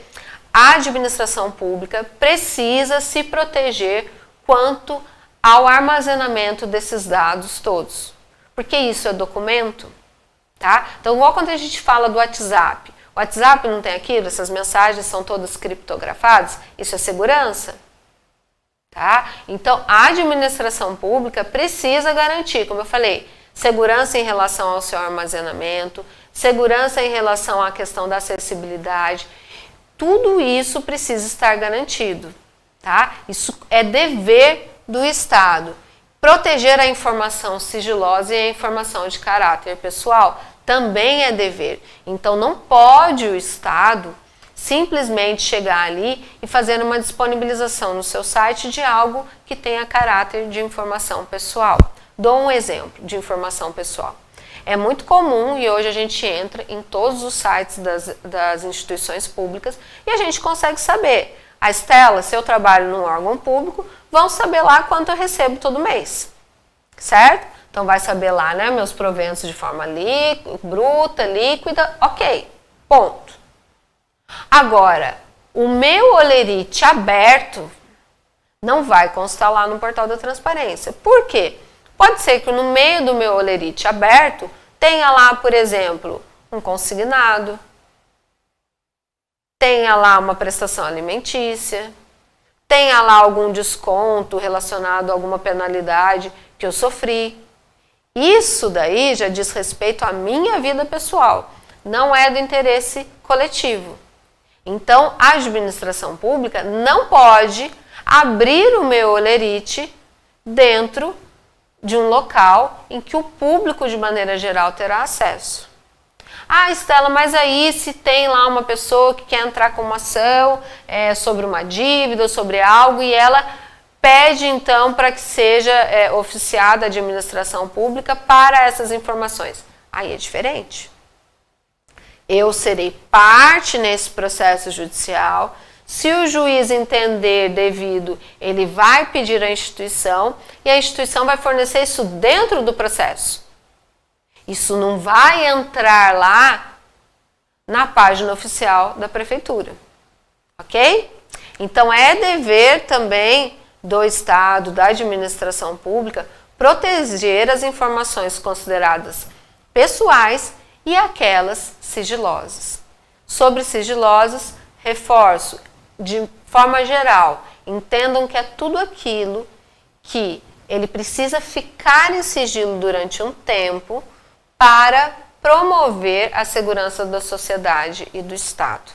a administração pública precisa se proteger quanto ao armazenamento desses dados todos. Porque isso é documento, tá? Então, igual quando a gente fala do WhatsApp. O WhatsApp não tem aquilo, essas mensagens são todas criptografadas, isso é segurança? tá? Então, a administração pública precisa garantir, como eu falei, segurança em relação ao seu armazenamento, segurança em relação à questão da acessibilidade. Tudo isso precisa estar garantido, tá? Isso é dever do Estado. Proteger a informação sigilosa e a informação de caráter pessoal também é dever. Então, não pode o Estado simplesmente chegar ali e fazer uma disponibilização no seu site de algo que tenha caráter de informação pessoal. Dou um exemplo de informação pessoal. É muito comum e hoje a gente entra em todos os sites das instituições públicas e a gente consegue saber. A Estela, se eu trabalho num órgão público, vão saber lá quanto eu recebo todo mês, certo? Então vai saber lá, né, meus proventos de forma bruta, líquida, ok, ponto. Agora, o meu holerite aberto não vai constar lá no portal da transparência. Por quê? Pode ser que no meio do meu holerite aberto tenha lá, por exemplo, um consignado, tenha lá uma prestação alimentícia, tenha lá algum desconto relacionado a alguma penalidade que eu sofri. Isso daí já diz respeito à minha vida pessoal, não é do interesse coletivo. Então, a administração pública não pode abrir o meu holerite dentro de um local em que o público, de maneira geral, terá acesso. Ah, Estela, mas aí se tem lá uma pessoa que quer entrar com uma ação sobre uma dívida, sobre algo, e ela pede então para que seja oficiada a administração pública para essas informações. Aí é diferente. Eu serei parte nesse processo judicial. Se o juiz entender devido, ele vai pedir à instituição e a instituição vai fornecer isso dentro do processo. Isso não vai entrar lá na página oficial da prefeitura, ok? Então é dever também do Estado, da administração pública, proteger as informações consideradas pessoais e aquelas sigilosas. Sobre sigilosas, reforço, de forma geral, entendam que é tudo aquilo que ele precisa ficar em sigilo durante um tempo para promover a segurança da sociedade e do Estado.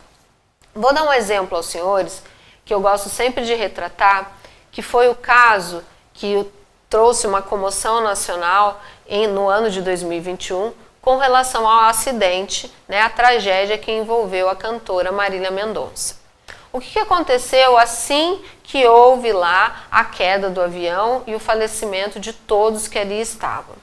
Vou dar um exemplo aos senhores, que eu gosto sempre de retratar, que foi o caso que trouxe uma comoção nacional no ano de 2021, com relação ao acidente, né, a tragédia que envolveu a cantora Marília Mendonça. O que aconteceu assim que houve lá a queda do avião e o falecimento de todos que ali estavam?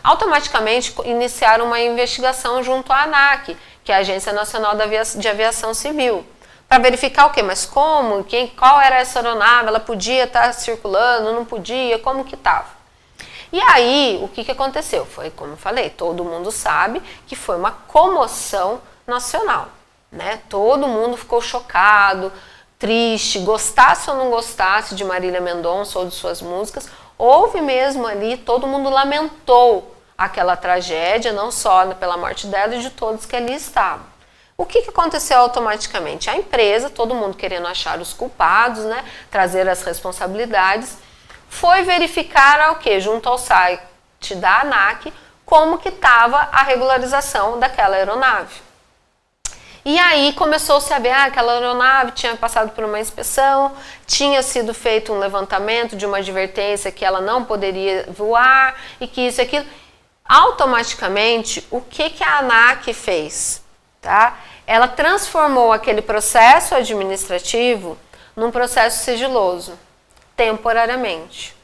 Automaticamente iniciaram uma investigação junto à ANAC, que é a Agência Nacional de Aviação Civil, para verificar o quê? Mas como? Qual era essa aeronave? Ela podia estar circulando? Não podia? Como que estava? E aí, o que aconteceu? Foi, como eu falei, todo mundo sabe que foi uma comoção nacional, né? Todo mundo ficou chocado, triste, gostasse ou não gostasse de Marília Mendonça ou de suas músicas, houve mesmo ali, todo mundo lamentou aquela tragédia, não só pela morte dela e de todos que ali estavam. O que aconteceu automaticamente? A empresa, todo mundo querendo achar os culpados, né? Trazer as responsabilidades, foi verificar o que? Junto ao site da ANAC, como que estava a regularização daquela aeronave. E aí começou-se a ver, aquela aeronave tinha passado por uma inspeção, tinha sido feito um levantamento de uma advertência que ela não poderia voar e que isso e aquilo. Automaticamente, o que a ANAC fez? Tá? Ela transformou aquele processo administrativo num processo sigiloso, temporariamente.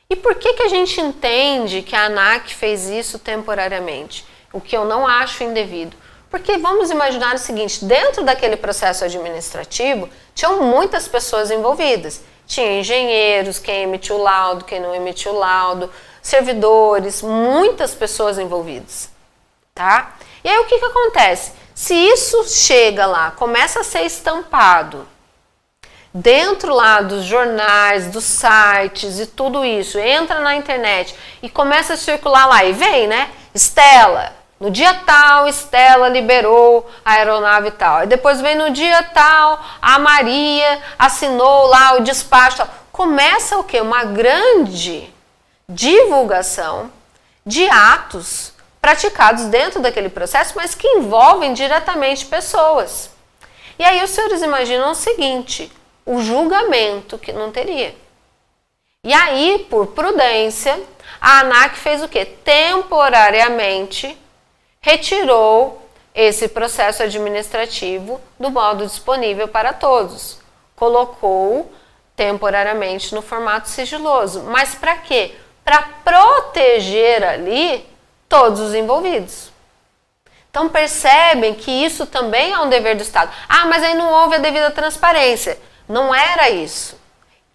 E por que a gente entende que a ANAC fez isso temporariamente? O que eu não acho indevido. Porque vamos imaginar o seguinte, dentro daquele processo administrativo, tinham muitas pessoas envolvidas. Tinha engenheiros, quem emitiu o laudo, quem não emitiu o laudo, servidores, muitas pessoas envolvidas, tá? E aí o que acontece? Se isso chega lá, começa a ser estampado dentro lá dos jornais, dos sites e tudo isso, entra na internet e começa a circular lá e vem, né? Estela, no dia tal, Estela liberou a aeronave tal. E depois vem no dia tal, a Maria assinou lá o despacho tal. começa o quê? Uma grande divulgação de atos praticados dentro daquele processo, mas que envolvem diretamente pessoas. E aí os senhores imaginam o seguinte, o julgamento que não teria. E aí, por prudência, a ANAC fez o quê? Temporariamente retirou esse processo administrativo do modo disponível para todos. Colocou temporariamente no formato sigiloso. Mas para quê? Para proteger ali todos os envolvidos. Então percebem que isso também é um dever do Estado. Ah, mas aí não houve a devida transparência. Não era isso.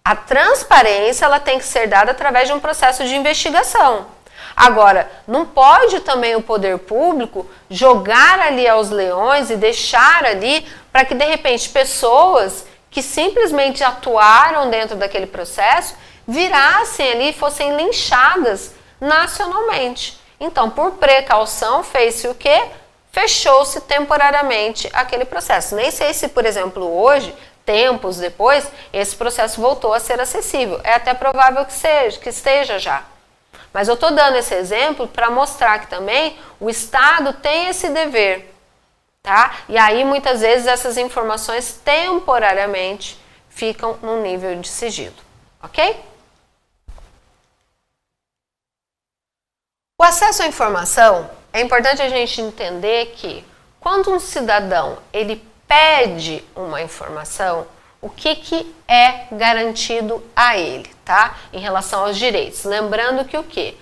A transparência ela tem que ser dada através de um processo de investigação. Agora, não pode também o poder público jogar ali aos leões e deixar ali para que de repente pessoas que simplesmente atuaram dentro daquele processo virassem ali e fossem linchadas nacionalmente. Então, por precaução, fez-se o quê? Fechou-se temporariamente aquele processo. Nem sei se, por exemplo, hoje, tempos depois, esse processo voltou a ser acessível. É até provável que esteja já. Mas eu estou dando esse exemplo para mostrar que também o Estado tem esse dever, tá? E aí muitas vezes essas informações temporariamente ficam no nível de sigilo, ok? O acesso à informação, é importante a gente entender que quando um cidadão ele pede uma informação, o que é garantido a ele, tá? Em relação aos direitos. Lembrando que o quê?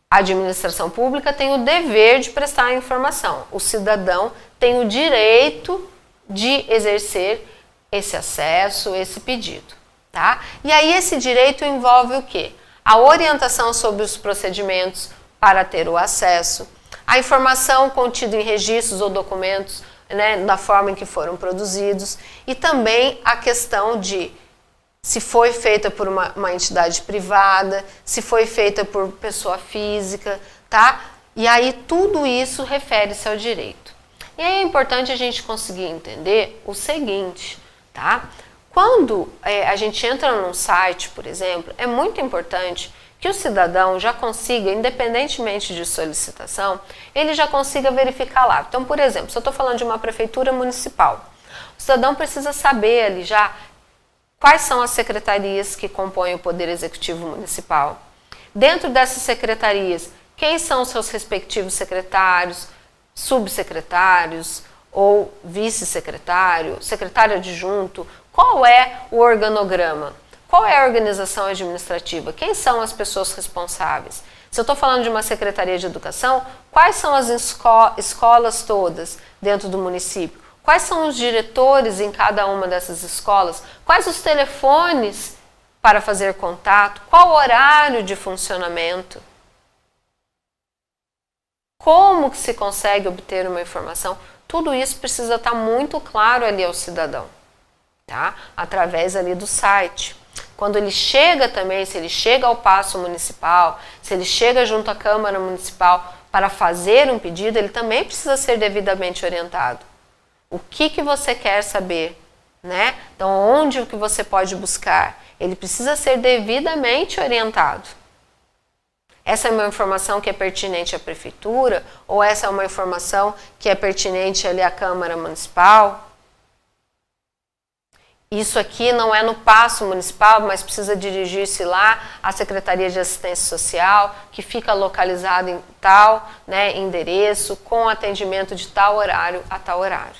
A administração pública tem o dever de prestar a informação. O cidadão tem o direito de exercer esse acesso, esse pedido, tá? E aí esse direito envolve o quê? A orientação sobre os procedimentos para ter o acesso, a informação contida em registros ou documentos, né, da forma em que foram produzidos, e também a questão de se foi feita por uma entidade privada, se foi feita por pessoa física, tá? E aí tudo isso refere-se ao direito. E aí é importante a gente conseguir entender o seguinte, tá? Quando a gente entra num site, por exemplo, é muito importante que o cidadão já consiga, independentemente de solicitação, ele já consiga verificar lá. Então, por exemplo, se eu estou falando de uma prefeitura municipal, o cidadão precisa saber ali já quais são as secretarias que compõem o Poder Executivo Municipal. Dentro dessas secretarias, quem são os seus respectivos secretários, subsecretários ou vice-secretário, secretário adjunto, qual é o organograma? Qual é a organização administrativa? Quem são as pessoas responsáveis? Se eu estou falando de uma secretaria de educação, quais são as escolas todas dentro do município? Quais são os diretores em cada uma dessas escolas? Quais os telefones para fazer contato? Qual o horário de funcionamento? Como que se consegue obter uma informação? Tudo isso precisa estar muito claro ali ao cidadão, tá? Através ali do site. Quando ele chega também, se ele chega ao Paço Municipal, se ele chega junto à Câmara Municipal para fazer um pedido, ele também precisa ser devidamente orientado. O que você quer saber, né? Então, onde o que você pode buscar? Ele precisa ser devidamente orientado. Essa é uma informação que é pertinente à prefeitura ou essa é uma informação que é pertinente ali à Câmara Municipal? Isso aqui não é no Paço Municipal, mas precisa dirigir-se lá à Secretaria de Assistência Social, que fica localizada em tal, né, endereço, com atendimento de tal horário a tal horário.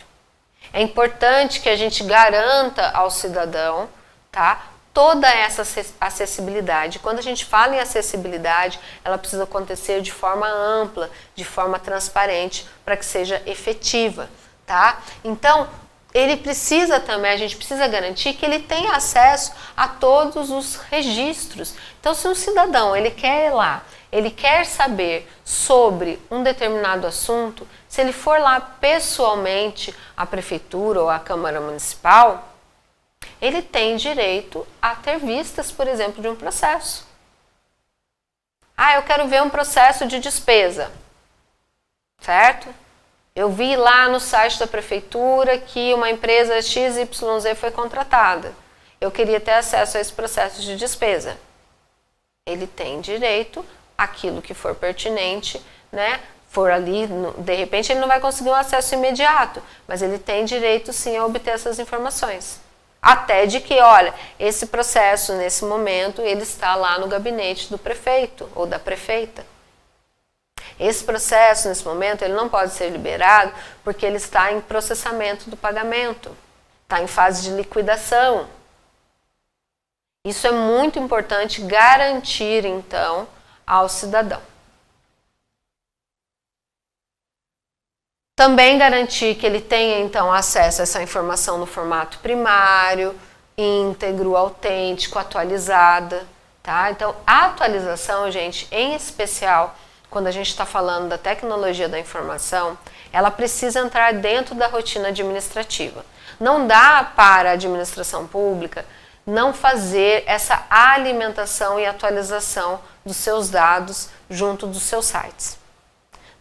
É importante que a gente garanta ao cidadão, tá, toda essa acessibilidade. Quando a gente fala em acessibilidade, ela precisa acontecer de forma ampla, de forma transparente, para que seja efetiva, tá? Então, ele precisa também, a gente precisa garantir que ele tenha acesso a todos os registros. Então, se um cidadão ele quer ir lá, ele quer saber sobre um determinado assunto, se ele for lá pessoalmente à prefeitura ou à Câmara Municipal, ele tem direito a ter vistas, por exemplo, de um processo. Ah, eu quero ver um processo de despesa, certo? Eu vi lá no site da prefeitura que uma empresa XYZ foi contratada. eu queria ter acesso a esse processo de despesa. Ele tem direito àquilo que for pertinente, né? For ali, de repente ele não vai conseguir um acesso imediato, mas ele tem direito sim a obter essas informações. Até de que, olha, esse processo nesse momento ele está lá no gabinete do prefeito ou da prefeita. Esse processo nesse momento ele não pode ser liberado porque ele está em processamento do pagamento, está em fase de liquidação. Isso é muito importante garantir então ao cidadão. Também garantir que ele tenha, então, acesso a essa informação no formato primário, íntegro, autêntico, atualizada, tá? Então, a atualização, gente, em especial, quando a gente está falando da tecnologia da informação, ela precisa entrar dentro da rotina administrativa. Não dá para a administração pública não fazer essa alimentação e atualização dos seus dados junto dos seus sites.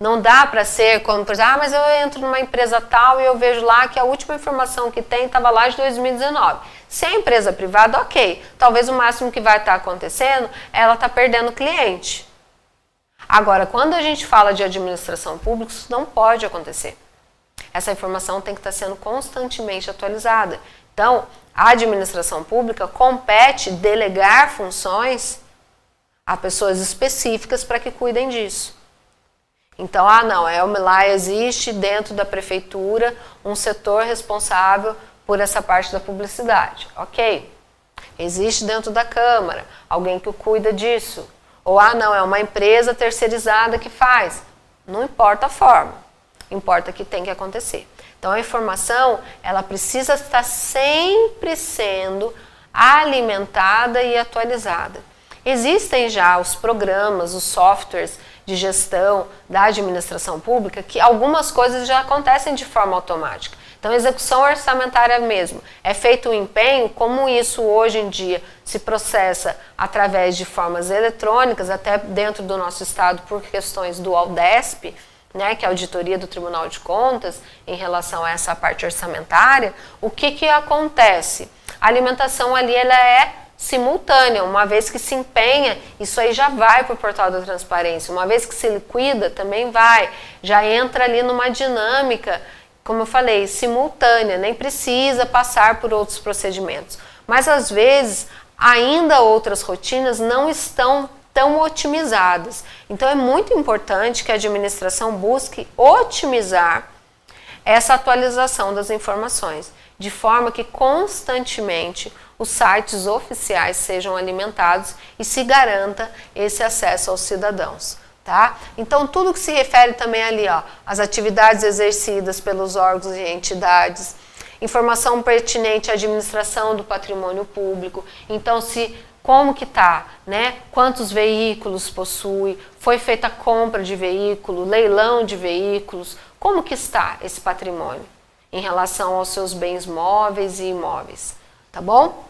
Não dá para ser como, por exemplo, mas eu entro numa empresa tal e eu vejo lá que a última informação que tem estava lá de 2019. Se é empresa privada, ok. Talvez o máximo que vai estar acontecendo é ela estar perdendo cliente. Agora, quando a gente fala de administração pública, isso não pode acontecer. Essa informação tem que estar sendo constantemente atualizada. Então, a administração pública compete delegar funções a pessoas específicas para que cuidem disso. Então, lá existe dentro da prefeitura um setor responsável por essa parte da publicidade. Ok. Existe dentro da Câmara alguém que cuida disso. Ou, é uma empresa terceirizada que faz. Não importa a forma, importa que tem que acontecer. Então, a informação, ela precisa estar sempre sendo alimentada e atualizada. Existem já os programas, os softwares de gestão da administração pública, que algumas coisas já acontecem de forma automática. Então, execução orçamentária mesmo. É feito o empenho, como isso hoje em dia se processa através de formas eletrônicas, até dentro do nosso estado, por questões do AUDESP, né, que é a Auditoria do Tribunal de Contas, em relação a essa parte orçamentária. O que acontece? A alimentação ali ela é simultânea, uma vez que se empenha, isso aí já vai para o portal da transparência, uma vez que se liquida, também vai, já entra ali numa dinâmica, como eu falei, simultânea, nem precisa passar por outros procedimentos. Mas às vezes, ainda outras rotinas não estão tão otimizadas. Então é muito importante que a administração busque otimizar essa atualização das informações, de forma que constantemente os sites oficiais sejam alimentados e se garanta esse acesso aos cidadãos, tá? Então tudo que se refere também ali, às atividades exercidas pelos órgãos e entidades, informação pertinente à administração do patrimônio público, então como que tá, né? Quantos veículos possui, foi feita a compra de veículo, leilão de veículos, como que está esse patrimônio em relação aos seus bens móveis e imóveis, tá bom?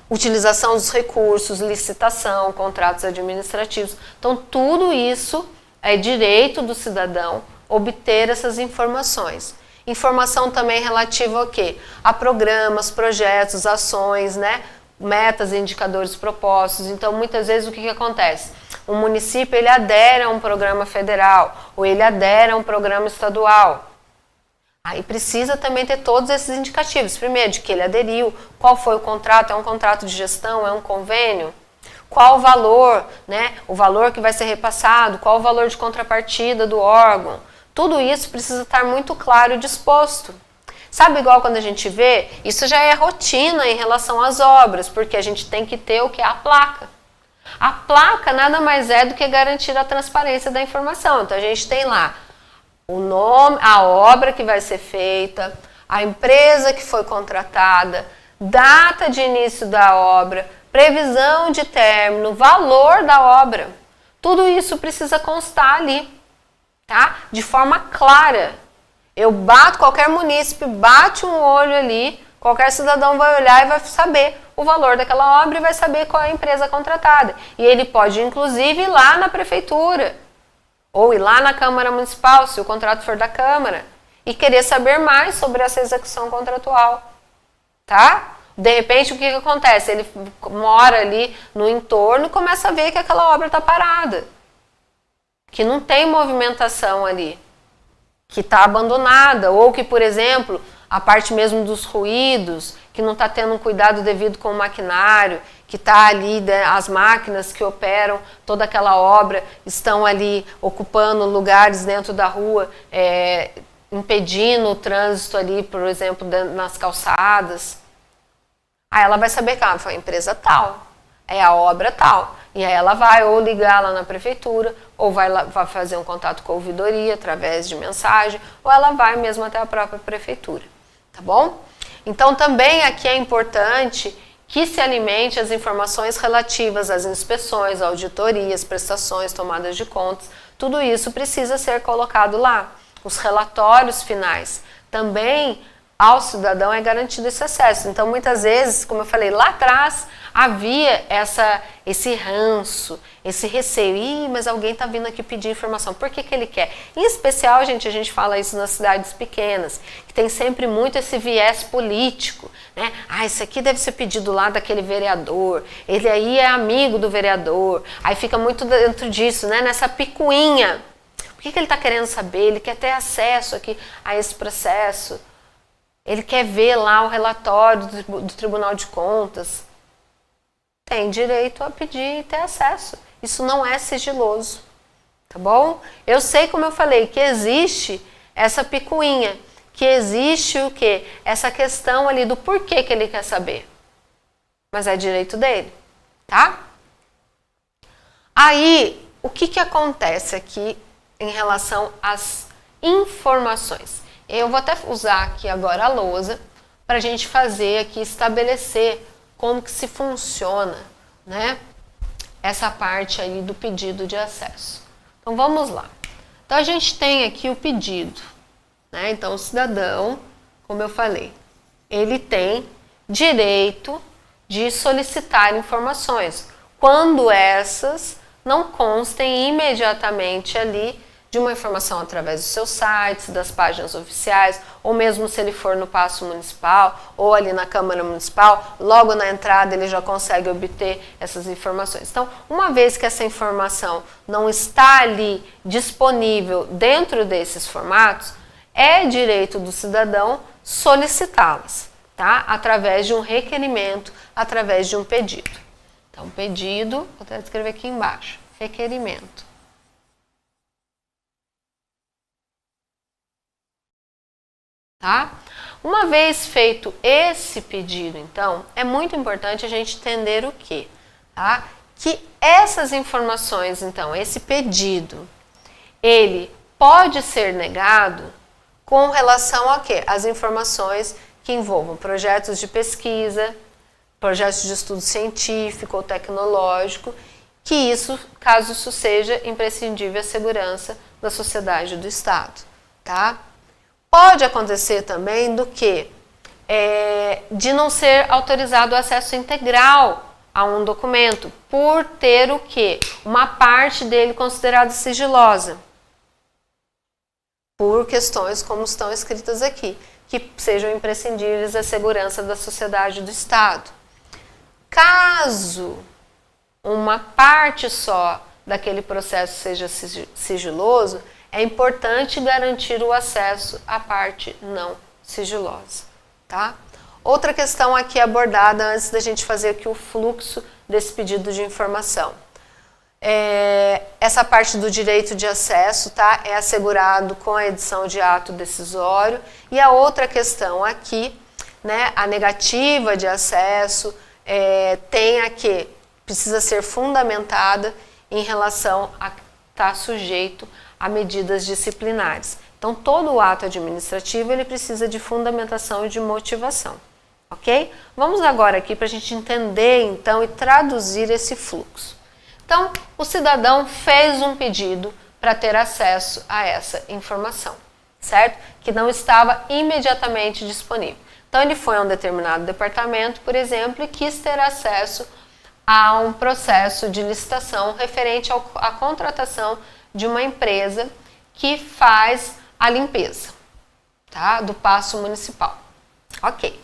Utilização dos recursos, licitação, contratos administrativos. Então, tudo isso é direito do cidadão obter essas informações. Informação também relativa ao quê? A programas, projetos, ações, né? Metas e indicadores propostos. Então, muitas vezes, o que acontece? O município, ele adere a um programa federal, ou ele adere a um programa estadual. Aí precisa também ter todos esses indicativos. Primeiro, de que ele aderiu, qual foi o contrato, é um contrato de gestão, é um convênio? Qual o valor, né? O valor que vai ser repassado, qual o valor de contrapartida do órgão? Tudo isso precisa estar muito claro e disposto. Sabe, igual quando a gente vê, isso já é rotina em relação às obras, porque a gente tem que ter o que é a placa. A placa nada mais é do que garantir a transparência da informação. Então a gente tem lá o nome, a obra que vai ser feita, a empresa que foi contratada, data de início da obra, previsão de término, valor da obra. Tudo isso precisa constar ali, tá? De forma clara. Eu bato, qualquer munícipe bate um olho ali, qualquer cidadão vai olhar e vai saber o valor daquela obra e vai saber qual é a empresa contratada. E ele pode, inclusive, ir lá na prefeitura ou ir lá na Câmara Municipal, se o contrato for da Câmara, e querer saber mais sobre essa execução contratual, tá? De repente, o que acontece? Ele mora ali no entorno e começa a ver que aquela obra está parada, que não tem movimentação ali, que está abandonada, ou que, por exemplo, a parte mesmo dos ruídos, que não está tendo um cuidado devido com o maquinário, que está ali, as máquinas que operam toda aquela obra estão ali ocupando lugares dentro da rua, impedindo o trânsito ali, por exemplo, nas calçadas. Aí ela vai saber que foi a empresa tal, é a obra tal. E aí ela vai ou ligar lá na prefeitura, ou vai fazer um contato com a ouvidoria através de mensagem, ou ela vai mesmo até a própria prefeitura, tá bom? Então também aqui é importante que se alimente as informações relativas às inspeções, auditorias, prestações, tomadas de contas, tudo isso precisa ser colocado lá. Os relatórios finais também ao cidadão é garantido esse acesso. Então, muitas vezes, como eu falei, lá atrás havia esse ranço, esse receio. Mas alguém está vindo aqui pedir informação. Por que ele quer? Em especial, gente, a gente fala isso nas cidades pequenas, que tem sempre muito esse viés político, né? Isso aqui deve ser pedido lá daquele vereador, ele aí é amigo do vereador. Aí fica muito dentro disso, né? Nessa picuinha. O que ele está querendo saber? Ele quer ter acesso aqui a esse processo. Ele quer ver lá o relatório do Tribunal de Contas. Tem direito a pedir e ter acesso. Isso não é sigiloso, tá bom? Eu sei, como eu falei, que existe essa picuinha, que existe o quê? Essa questão ali do porquê que ele quer saber. Mas é direito dele, tá? Aí, o que acontece aqui em relação às informações? Eu vou até usar aqui agora a lousa para a gente fazer aqui, estabelecer como que se funciona, né, essa parte aí do pedido de acesso. Então vamos lá. Então a gente tem aqui o pedido, né? Então o cidadão, como eu falei, ele tem direito de solicitar informações, quando essas não constem imediatamente ali de uma informação através dos seus sites, das páginas oficiais, ou mesmo se ele for no Paço Municipal, ou ali na Câmara Municipal, logo na entrada ele já consegue obter essas informações. Então, uma vez que essa informação não está ali disponível dentro desses formatos, é direito do cidadão solicitá-las, tá? Através de um requerimento, através de um pedido. Então, pedido, vou até escrever aqui embaixo, requerimento. Tá? Uma vez feito esse pedido, então, é muito importante a gente entender o quê? Tá? Que essas informações, então, esse pedido, ele pode ser negado com relação a quê? As informações que envolvam projetos de pesquisa, projetos de estudo científico ou tecnológico, que isso, caso isso seja imprescindível à segurança da sociedade e do Estado, tá? Pode acontecer também do que? De não ser autorizado o acesso integral a um documento, por ter o quê? Uma parte dele considerada sigilosa. Por questões como estão escritas aqui, que sejam imprescindíveis à segurança da sociedade e do Estado. Caso uma parte só daquele processo seja sigiloso, é importante garantir o acesso à parte não sigilosa, tá? Outra questão aqui abordada antes da gente fazer aqui o fluxo desse pedido de informação. Essa parte do direito de acesso, tá? É assegurado com a edição de ato decisório. E a outra questão aqui, né? A negativa de acesso tem aqui, precisa ser fundamentada em relação a estar sujeito a medidas disciplinares. Então, todo o ato administrativo ele precisa de fundamentação e de motivação, ok? Vamos agora aqui para a gente entender, então, e traduzir esse fluxo. Então, o cidadão fez um pedido para ter acesso a essa informação, certo? Que não estava imediatamente disponível. Então, ele foi a um determinado departamento, por exemplo, e quis ter acesso a um processo de licitação referente à contratação de uma empresa que faz a limpeza, tá? Do Paço Municipal. Ok.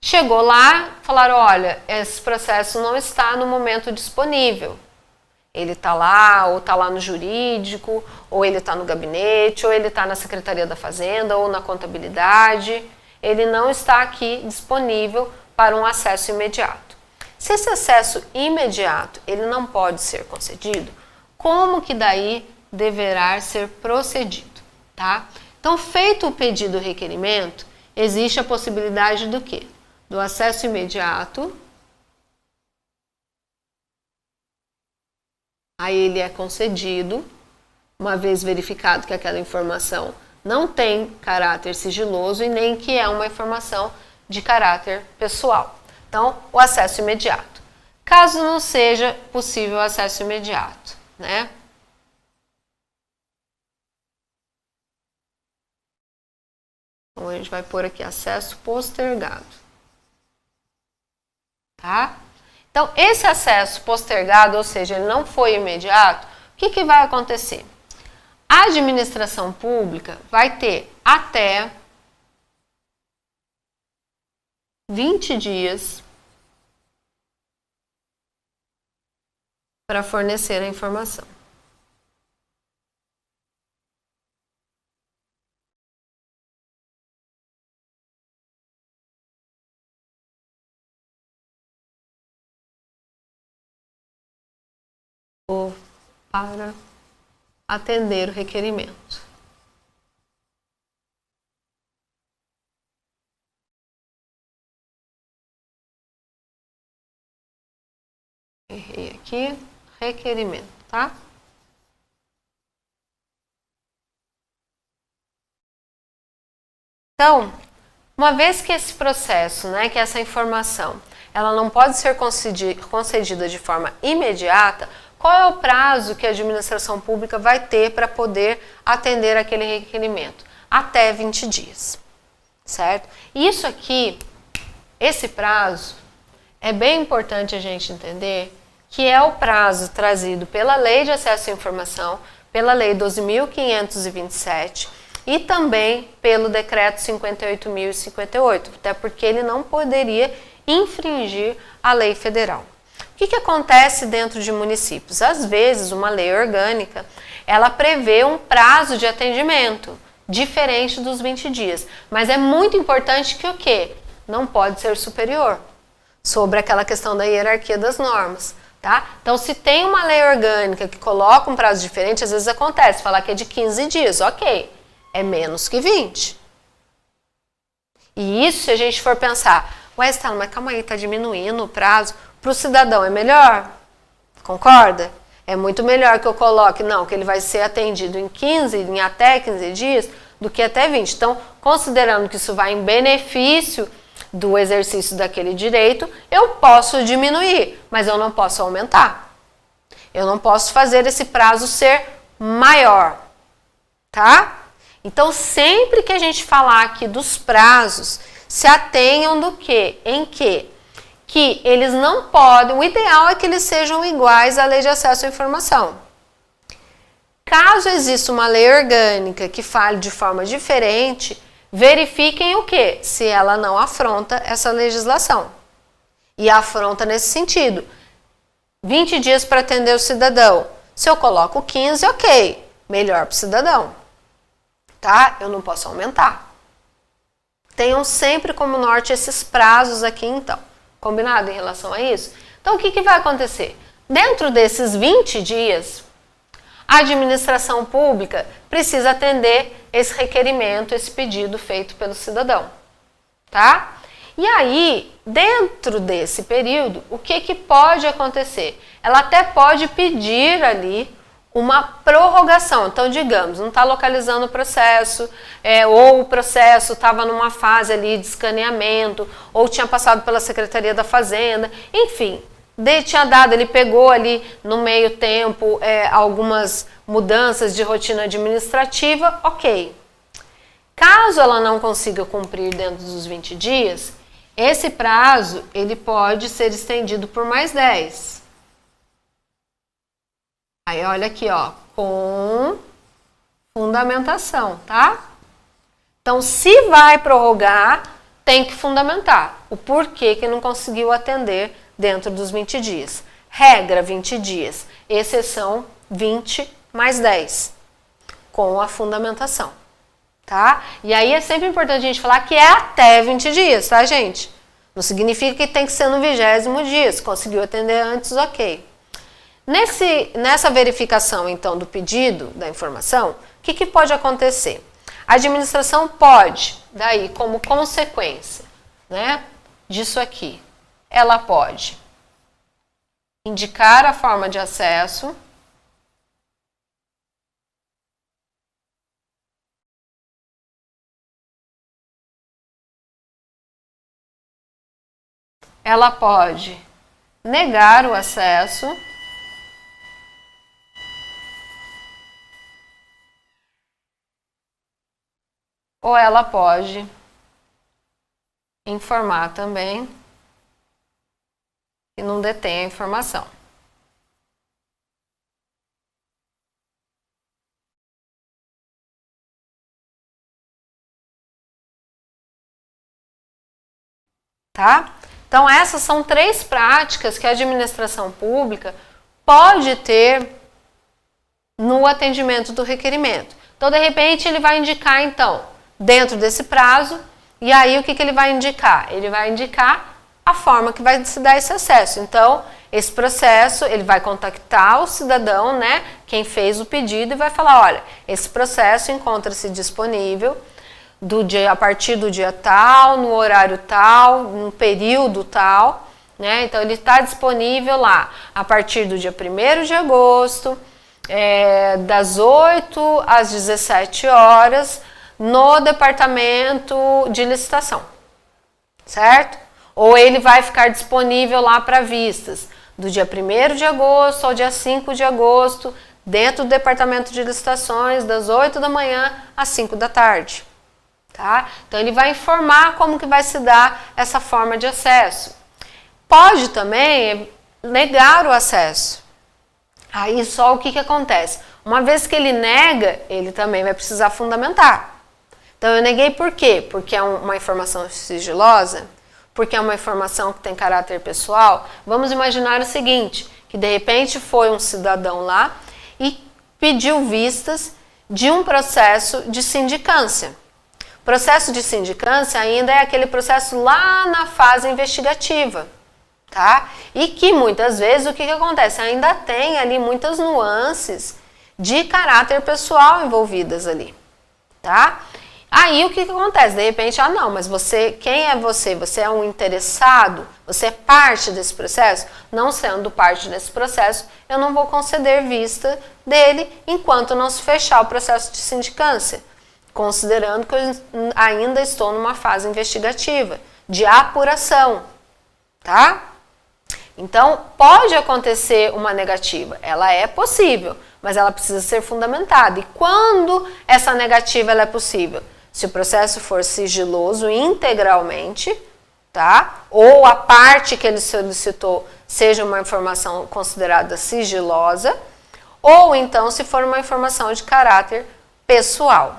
Chegou lá, falaram, olha, esse processo não está no momento disponível. Ele está lá, ou está lá no jurídico, ou ele está no gabinete, ou ele está na Secretaria da Fazenda, ou na contabilidade. Ele não está aqui disponível para um acesso imediato. Se esse acesso imediato ele não pode ser concedido, como que daí deverá ser procedido, tá? Então, feito o pedido requerimento, existe a possibilidade do quê? Do acesso imediato. Aí ele é concedido, uma vez verificado que aquela informação não tem caráter sigiloso e nem que é uma informação de caráter pessoal. Então, o acesso imediato. Caso não seja possível o acesso imediato, né? Então, a gente vai pôr aqui acesso postergado. Tá? Então, esse acesso postergado, ou seja, ele não foi imediato, o que vai acontecer? A administração pública vai ter até 20 dias para fornecer a informação. Ou para atender o requerimento. Errei aqui, requerimento, tá? Então, uma vez que esse processo, né, que essa informação, ela não pode ser concedida de forma imediata, qual é o prazo que a administração pública vai ter para poder atender aquele requerimento? Até 20 dias, certo? Isso aqui, esse prazo, é bem importante a gente entender que é o prazo trazido pela Lei de Acesso à Informação, pela Lei 12.527 e também pelo Decreto 58.058, até porque ele não poderia infringir a lei federal. O que acontece dentro de municípios? Às vezes, uma lei orgânica, ela prevê um prazo de atendimento diferente dos 20 dias, mas é muito importante que o quê? Não pode ser superior, sobre aquela questão da hierarquia das normas, tá? Então, se tem uma lei orgânica que coloca um prazo diferente, às vezes acontece, falar que é de 15 dias, ok, é menos que 20. E isso, se a gente for pensar, ué, Estela, mas calma aí, tá diminuindo o prazo, para o cidadão é melhor? Concorda? É muito melhor que eu coloque, não, que ele vai ser atendido em até 15 dias, do que até 20. Então, considerando que isso vai em benefício do exercício daquele direito, eu posso diminuir, mas eu não posso aumentar. Eu não posso fazer esse prazo ser maior, tá? Então, sempre que a gente falar aqui dos prazos, se atenham do quê? Em quê? Que eles não podem, o ideal é que eles sejam iguais à Lei de Acesso à Informação. Caso exista uma lei orgânica que fale de forma diferente, verifiquem o quê? Se ela não afronta essa legislação. E afronta nesse sentido. 20 dias para atender o cidadão. Se eu coloco 15, ok. Melhor para o cidadão. Tá? Eu não posso aumentar. Tenham sempre como norte esses prazos aqui, então. Combinado em relação a isso? Então, o que vai acontecer? Dentro desses 20 dias, a administração pública precisa atender esse requerimento, esse pedido feito pelo cidadão, tá? E aí, dentro desse período, o que pode acontecer? Ela até pode pedir ali uma prorrogação. Então, digamos, não está localizando o processo, ou o processo estava numa fase ali de escaneamento, ou tinha passado pela Secretaria da Fazenda, enfim, tinha dado, ele pegou ali no meio tempo algumas mudanças de rotina administrativa, ok. Caso ela não consiga cumprir dentro dos 20 dias, esse prazo ele pode ser estendido por mais 10. Aí, olha aqui, ó, com fundamentação, tá? Então, se vai prorrogar, tem que fundamentar o porquê que não conseguiu atender dentro dos 20 dias. Regra 20 dias, exceção 20 mais 10, com a fundamentação, tá? E aí é sempre importante a gente falar que é até 20 dias, tá, gente? Não significa que tem que ser no 20º dia, se conseguiu atender antes, ok. Nessa verificação, então, do pedido, da informação, o que pode acontecer? A administração pode, daí, como consequência, né, disso aqui, ela pode indicar a forma de acesso, ela pode negar o acesso, ou ela pode informar também que não detém a informação. Tá? Então, essas são 3 práticas que a administração pública pode ter no atendimento do requerimento. Então, de repente, ele vai indicar, então, dentro desse prazo, e aí o que ele vai indicar? Ele vai indicar a forma que vai se dar esse acesso. Então, esse processo, ele vai contactar o cidadão, né, quem fez o pedido, e vai falar, olha, esse processo encontra-se disponível a partir do dia tal, no horário tal, no período tal, né? Então, ele está disponível lá a partir do dia 1º de agosto, das 8 às 17 horas, no departamento de licitação, certo? Ou ele vai ficar disponível lá para vistas do dia 1º de agosto ao dia 5 de agosto, dentro do departamento de licitações, das 8 da manhã às 5 da tarde. Tá? Então, ele vai informar como que vai se dar essa forma de acesso. Pode também negar o acesso. Aí, só o que acontece? Uma vez que ele nega, ele também vai precisar fundamentar. Então, eu neguei por quê? Porque é uma informação sigilosa? Porque é uma informação que tem caráter pessoal? Vamos imaginar o seguinte, que de repente foi um cidadão lá e pediu vistas de um processo de sindicância. Processo de sindicância ainda é aquele processo lá na fase investigativa, tá? E que muitas vezes o que acontece? Ainda tem ali muitas nuances de caráter pessoal envolvidas ali, tá? Aí o que acontece? De repente, não, mas você, quem é você? Você é um interessado? Você é parte desse processo? Não sendo parte desse processo, eu não vou conceder vista dele enquanto não se fechar o processo de sindicância, considerando que eu ainda estou numa fase investigativa, de apuração, tá? Então, pode acontecer uma negativa, ela é possível, mas ela precisa ser fundamentada. E quando essa negativa ela é possível? Se o processo for sigiloso integralmente, tá? Ou a parte que ele solicitou seja uma informação considerada sigilosa, ou então se for uma informação de caráter pessoal.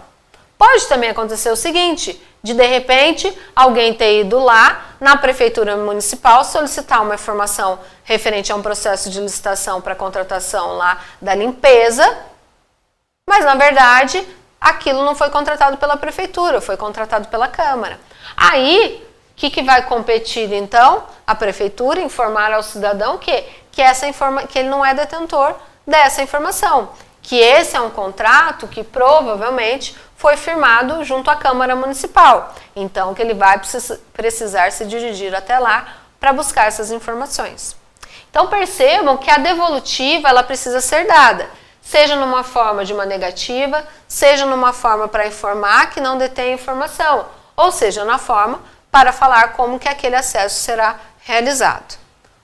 Pode também acontecer o seguinte, de repente alguém ter ido lá na prefeitura municipal solicitar uma informação referente a um processo de licitação para contratação lá da limpeza, mas na verdade aquilo não foi contratado pela prefeitura, foi contratado pela Câmara. Aí, o que vai competir então? A prefeitura informar ao cidadão que ele não é detentor dessa informação, que esse é um contrato que provavelmente foi firmado junto à Câmara Municipal. Então, que ele vai precisar se dirigir até lá para buscar essas informações. Então, percebam que a devolutiva ela precisa ser dada, seja numa forma de uma negativa, seja numa forma para informar que não detém informação, ou seja, na forma para falar como que aquele acesso será realizado.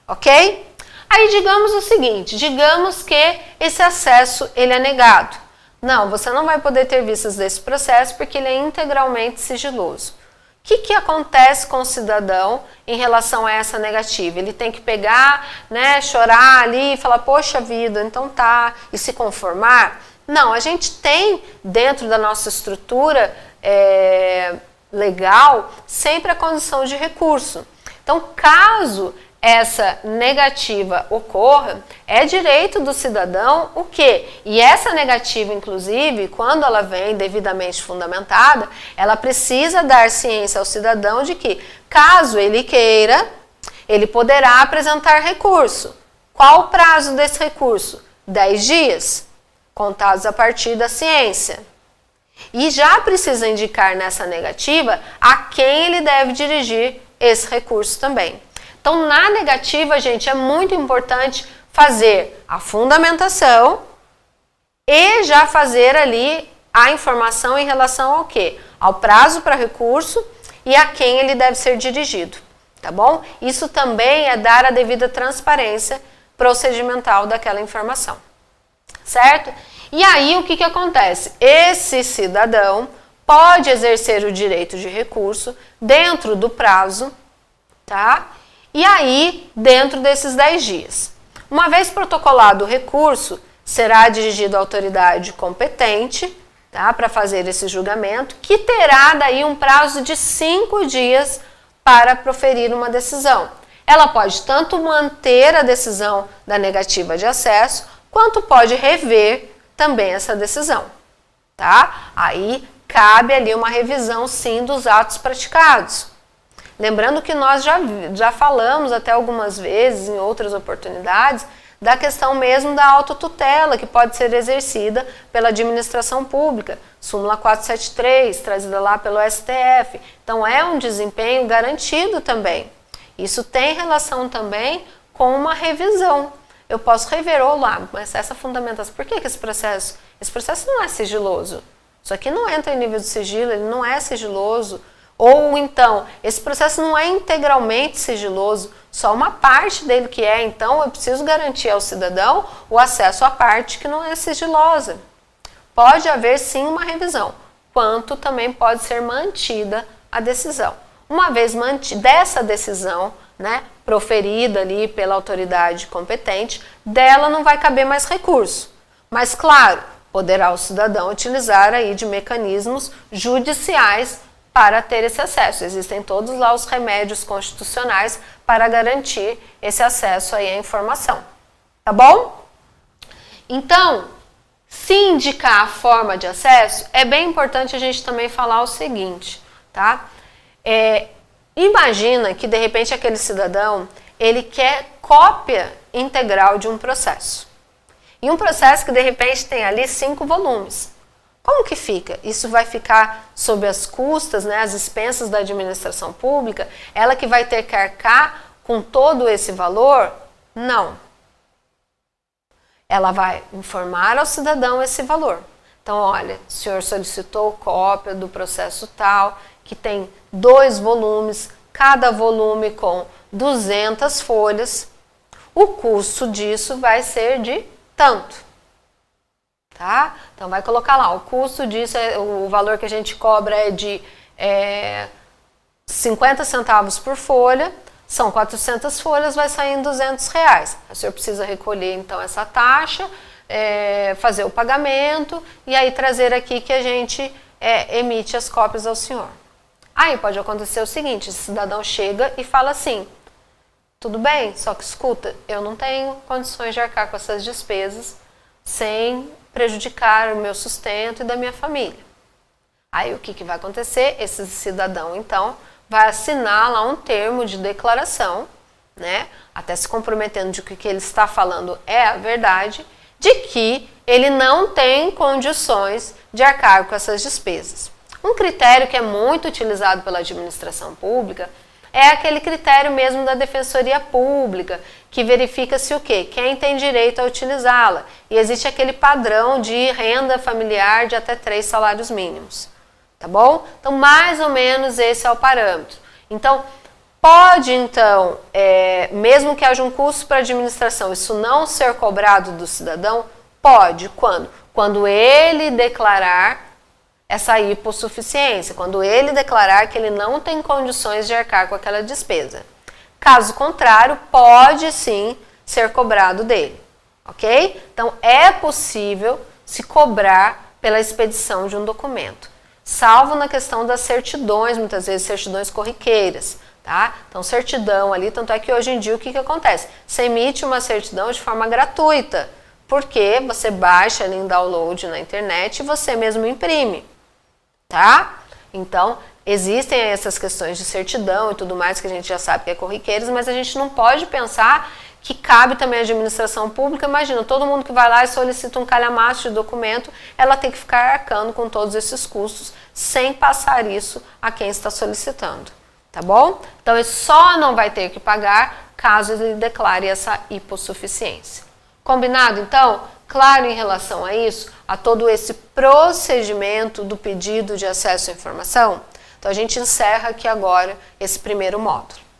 Ok? Aí digamos o seguinte, digamos que esse acesso ele é negado. Não, você não vai poder ter vistas desse processo porque ele é integralmente sigiloso. O que acontece com o cidadão em relação a essa negativa? Ele tem que pegar, né, chorar ali e falar, poxa vida, então tá, e se conformar? Não, a gente tem dentro da nossa estrutura legal sempre a condição de recurso. Então, caso essa negativa ocorra, é direito do cidadão o quê? E essa negativa, inclusive, quando ela vem devidamente fundamentada, ela precisa dar ciência ao cidadão de que, caso ele queira, ele poderá apresentar recurso. Qual o prazo desse recurso? 10 dias, contados a partir da ciência. E já precisa indicar nessa negativa a quem ele deve dirigir esse recurso também. Então, na negativa, gente, é muito importante fazer a fundamentação e já fazer ali a informação em relação ao quê? Ao prazo para recurso e a quem ele deve ser dirigido, tá bom? Isso também é dar a devida transparência procedimental daquela informação, certo? E aí, o que acontece? Esse cidadão pode exercer o direito de recurso dentro do prazo, tá? E aí, dentro desses 10 dias. Uma vez protocolado o recurso, será dirigido à autoridade competente, tá, para fazer esse julgamento, que terá daí um prazo de 5 dias para proferir uma decisão. Ela pode tanto manter a decisão da negativa de acesso, quanto pode rever também essa decisão, tá? Aí cabe ali uma revisão, sim, dos atos praticados. Lembrando que nós já falamos até algumas vezes, em outras oportunidades, da questão mesmo da autotutela, que pode ser exercida pela administração pública, súmula 473, trazida lá pelo STF. Então, é um desempenho garantido também. Isso tem relação também com uma revisão. Eu posso rever, lá, mas essa fundamentação, por que esse processo não é sigiloso? Isso aqui não entra em nível de sigilo, ele não é sigiloso. Ou então, esse processo não é integralmente sigiloso, só uma parte dele que é, então eu preciso garantir ao cidadão o acesso à parte que não é sigilosa. Pode haver sim uma revisão, quanto também pode ser mantida a decisão. Uma vez mantida essa decisão, né, proferida ali pela autoridade competente, dela não vai caber mais recurso. Mas claro, poderá o cidadão utilizar aí de mecanismos judiciais para ter esse acesso. Existem todos lá os remédios constitucionais para garantir esse acesso aí à informação. Tá bom? Então, se indicar a forma de acesso, é bem importante a gente também falar o seguinte, tá? Imagina que de repente aquele cidadão, ele quer cópia integral de um processo. E um processo que de repente tem ali 5 volumes. Como que fica? Isso vai ficar sob as custas, né, as expensas da administração pública? Ela que vai ter que arcar com todo esse valor? Não. Ela vai informar ao cidadão esse valor. Então, olha, o senhor solicitou cópia do processo tal, que tem 2 volumes, cada volume com 200 folhas. O custo disso vai ser de tanto. Tá? Então, vai colocar lá, o custo disso, o valor que a gente cobra é de 50 centavos por folha, são 400 folhas, vai sair em R$200. O senhor precisa recolher, então, essa taxa, fazer o pagamento e aí trazer aqui que a gente emite as cópias ao senhor. Aí pode acontecer o seguinte, o cidadão chega e fala assim, tudo bem, só que escuta, eu não tenho condições de arcar com essas despesas sem prejudicar o meu sustento e da minha família. Aí o que vai acontecer? Esse cidadão, então, vai assinar lá um termo de declaração, né, até se comprometendo de que o que ele está falando é a verdade, de que ele não tem condições de arcar com essas despesas. Um critério que é muito utilizado pela administração pública é aquele critério mesmo da Defensoria Pública, que verifica se o quê? Quem tem direito a utilizá-la. E existe aquele padrão de renda familiar de até 3 salários mínimos. Tá bom? Então, mais ou menos esse é o parâmetro. Então, pode, então, mesmo que haja um custo para a administração, isso não ser cobrado do cidadão? Pode. Quando? Quando ele declarar essa hipossuficiência, quando ele declarar que ele não tem condições de arcar com aquela despesa. Caso contrário, pode sim ser cobrado dele, ok? Então, é possível se cobrar pela expedição de um documento. salvo na questão das certidões, muitas vezes certidões corriqueiras, tá? Então, certidão ali, tanto é que hoje em dia o que acontece? Você emite uma certidão de forma gratuita, porque você baixa ali em download na internet e você mesmo imprime, tá? Então, existem essas questões de certidão e tudo mais que a gente já sabe que é corriqueiras, mas a gente não pode pensar que cabe também à administração pública. Imagina, todo mundo que vai lá e solicita um calhamaço de documento, ela tem que ficar arcando com todos esses custos, sem passar isso a quem está solicitando, tá bom? Então, ele só não vai ter que pagar caso ele declare essa hipossuficiência. Combinado, então? Claro em relação a isso, a todo esse procedimento do pedido de acesso à informação? Então, a gente encerra aqui agora esse primeiro módulo.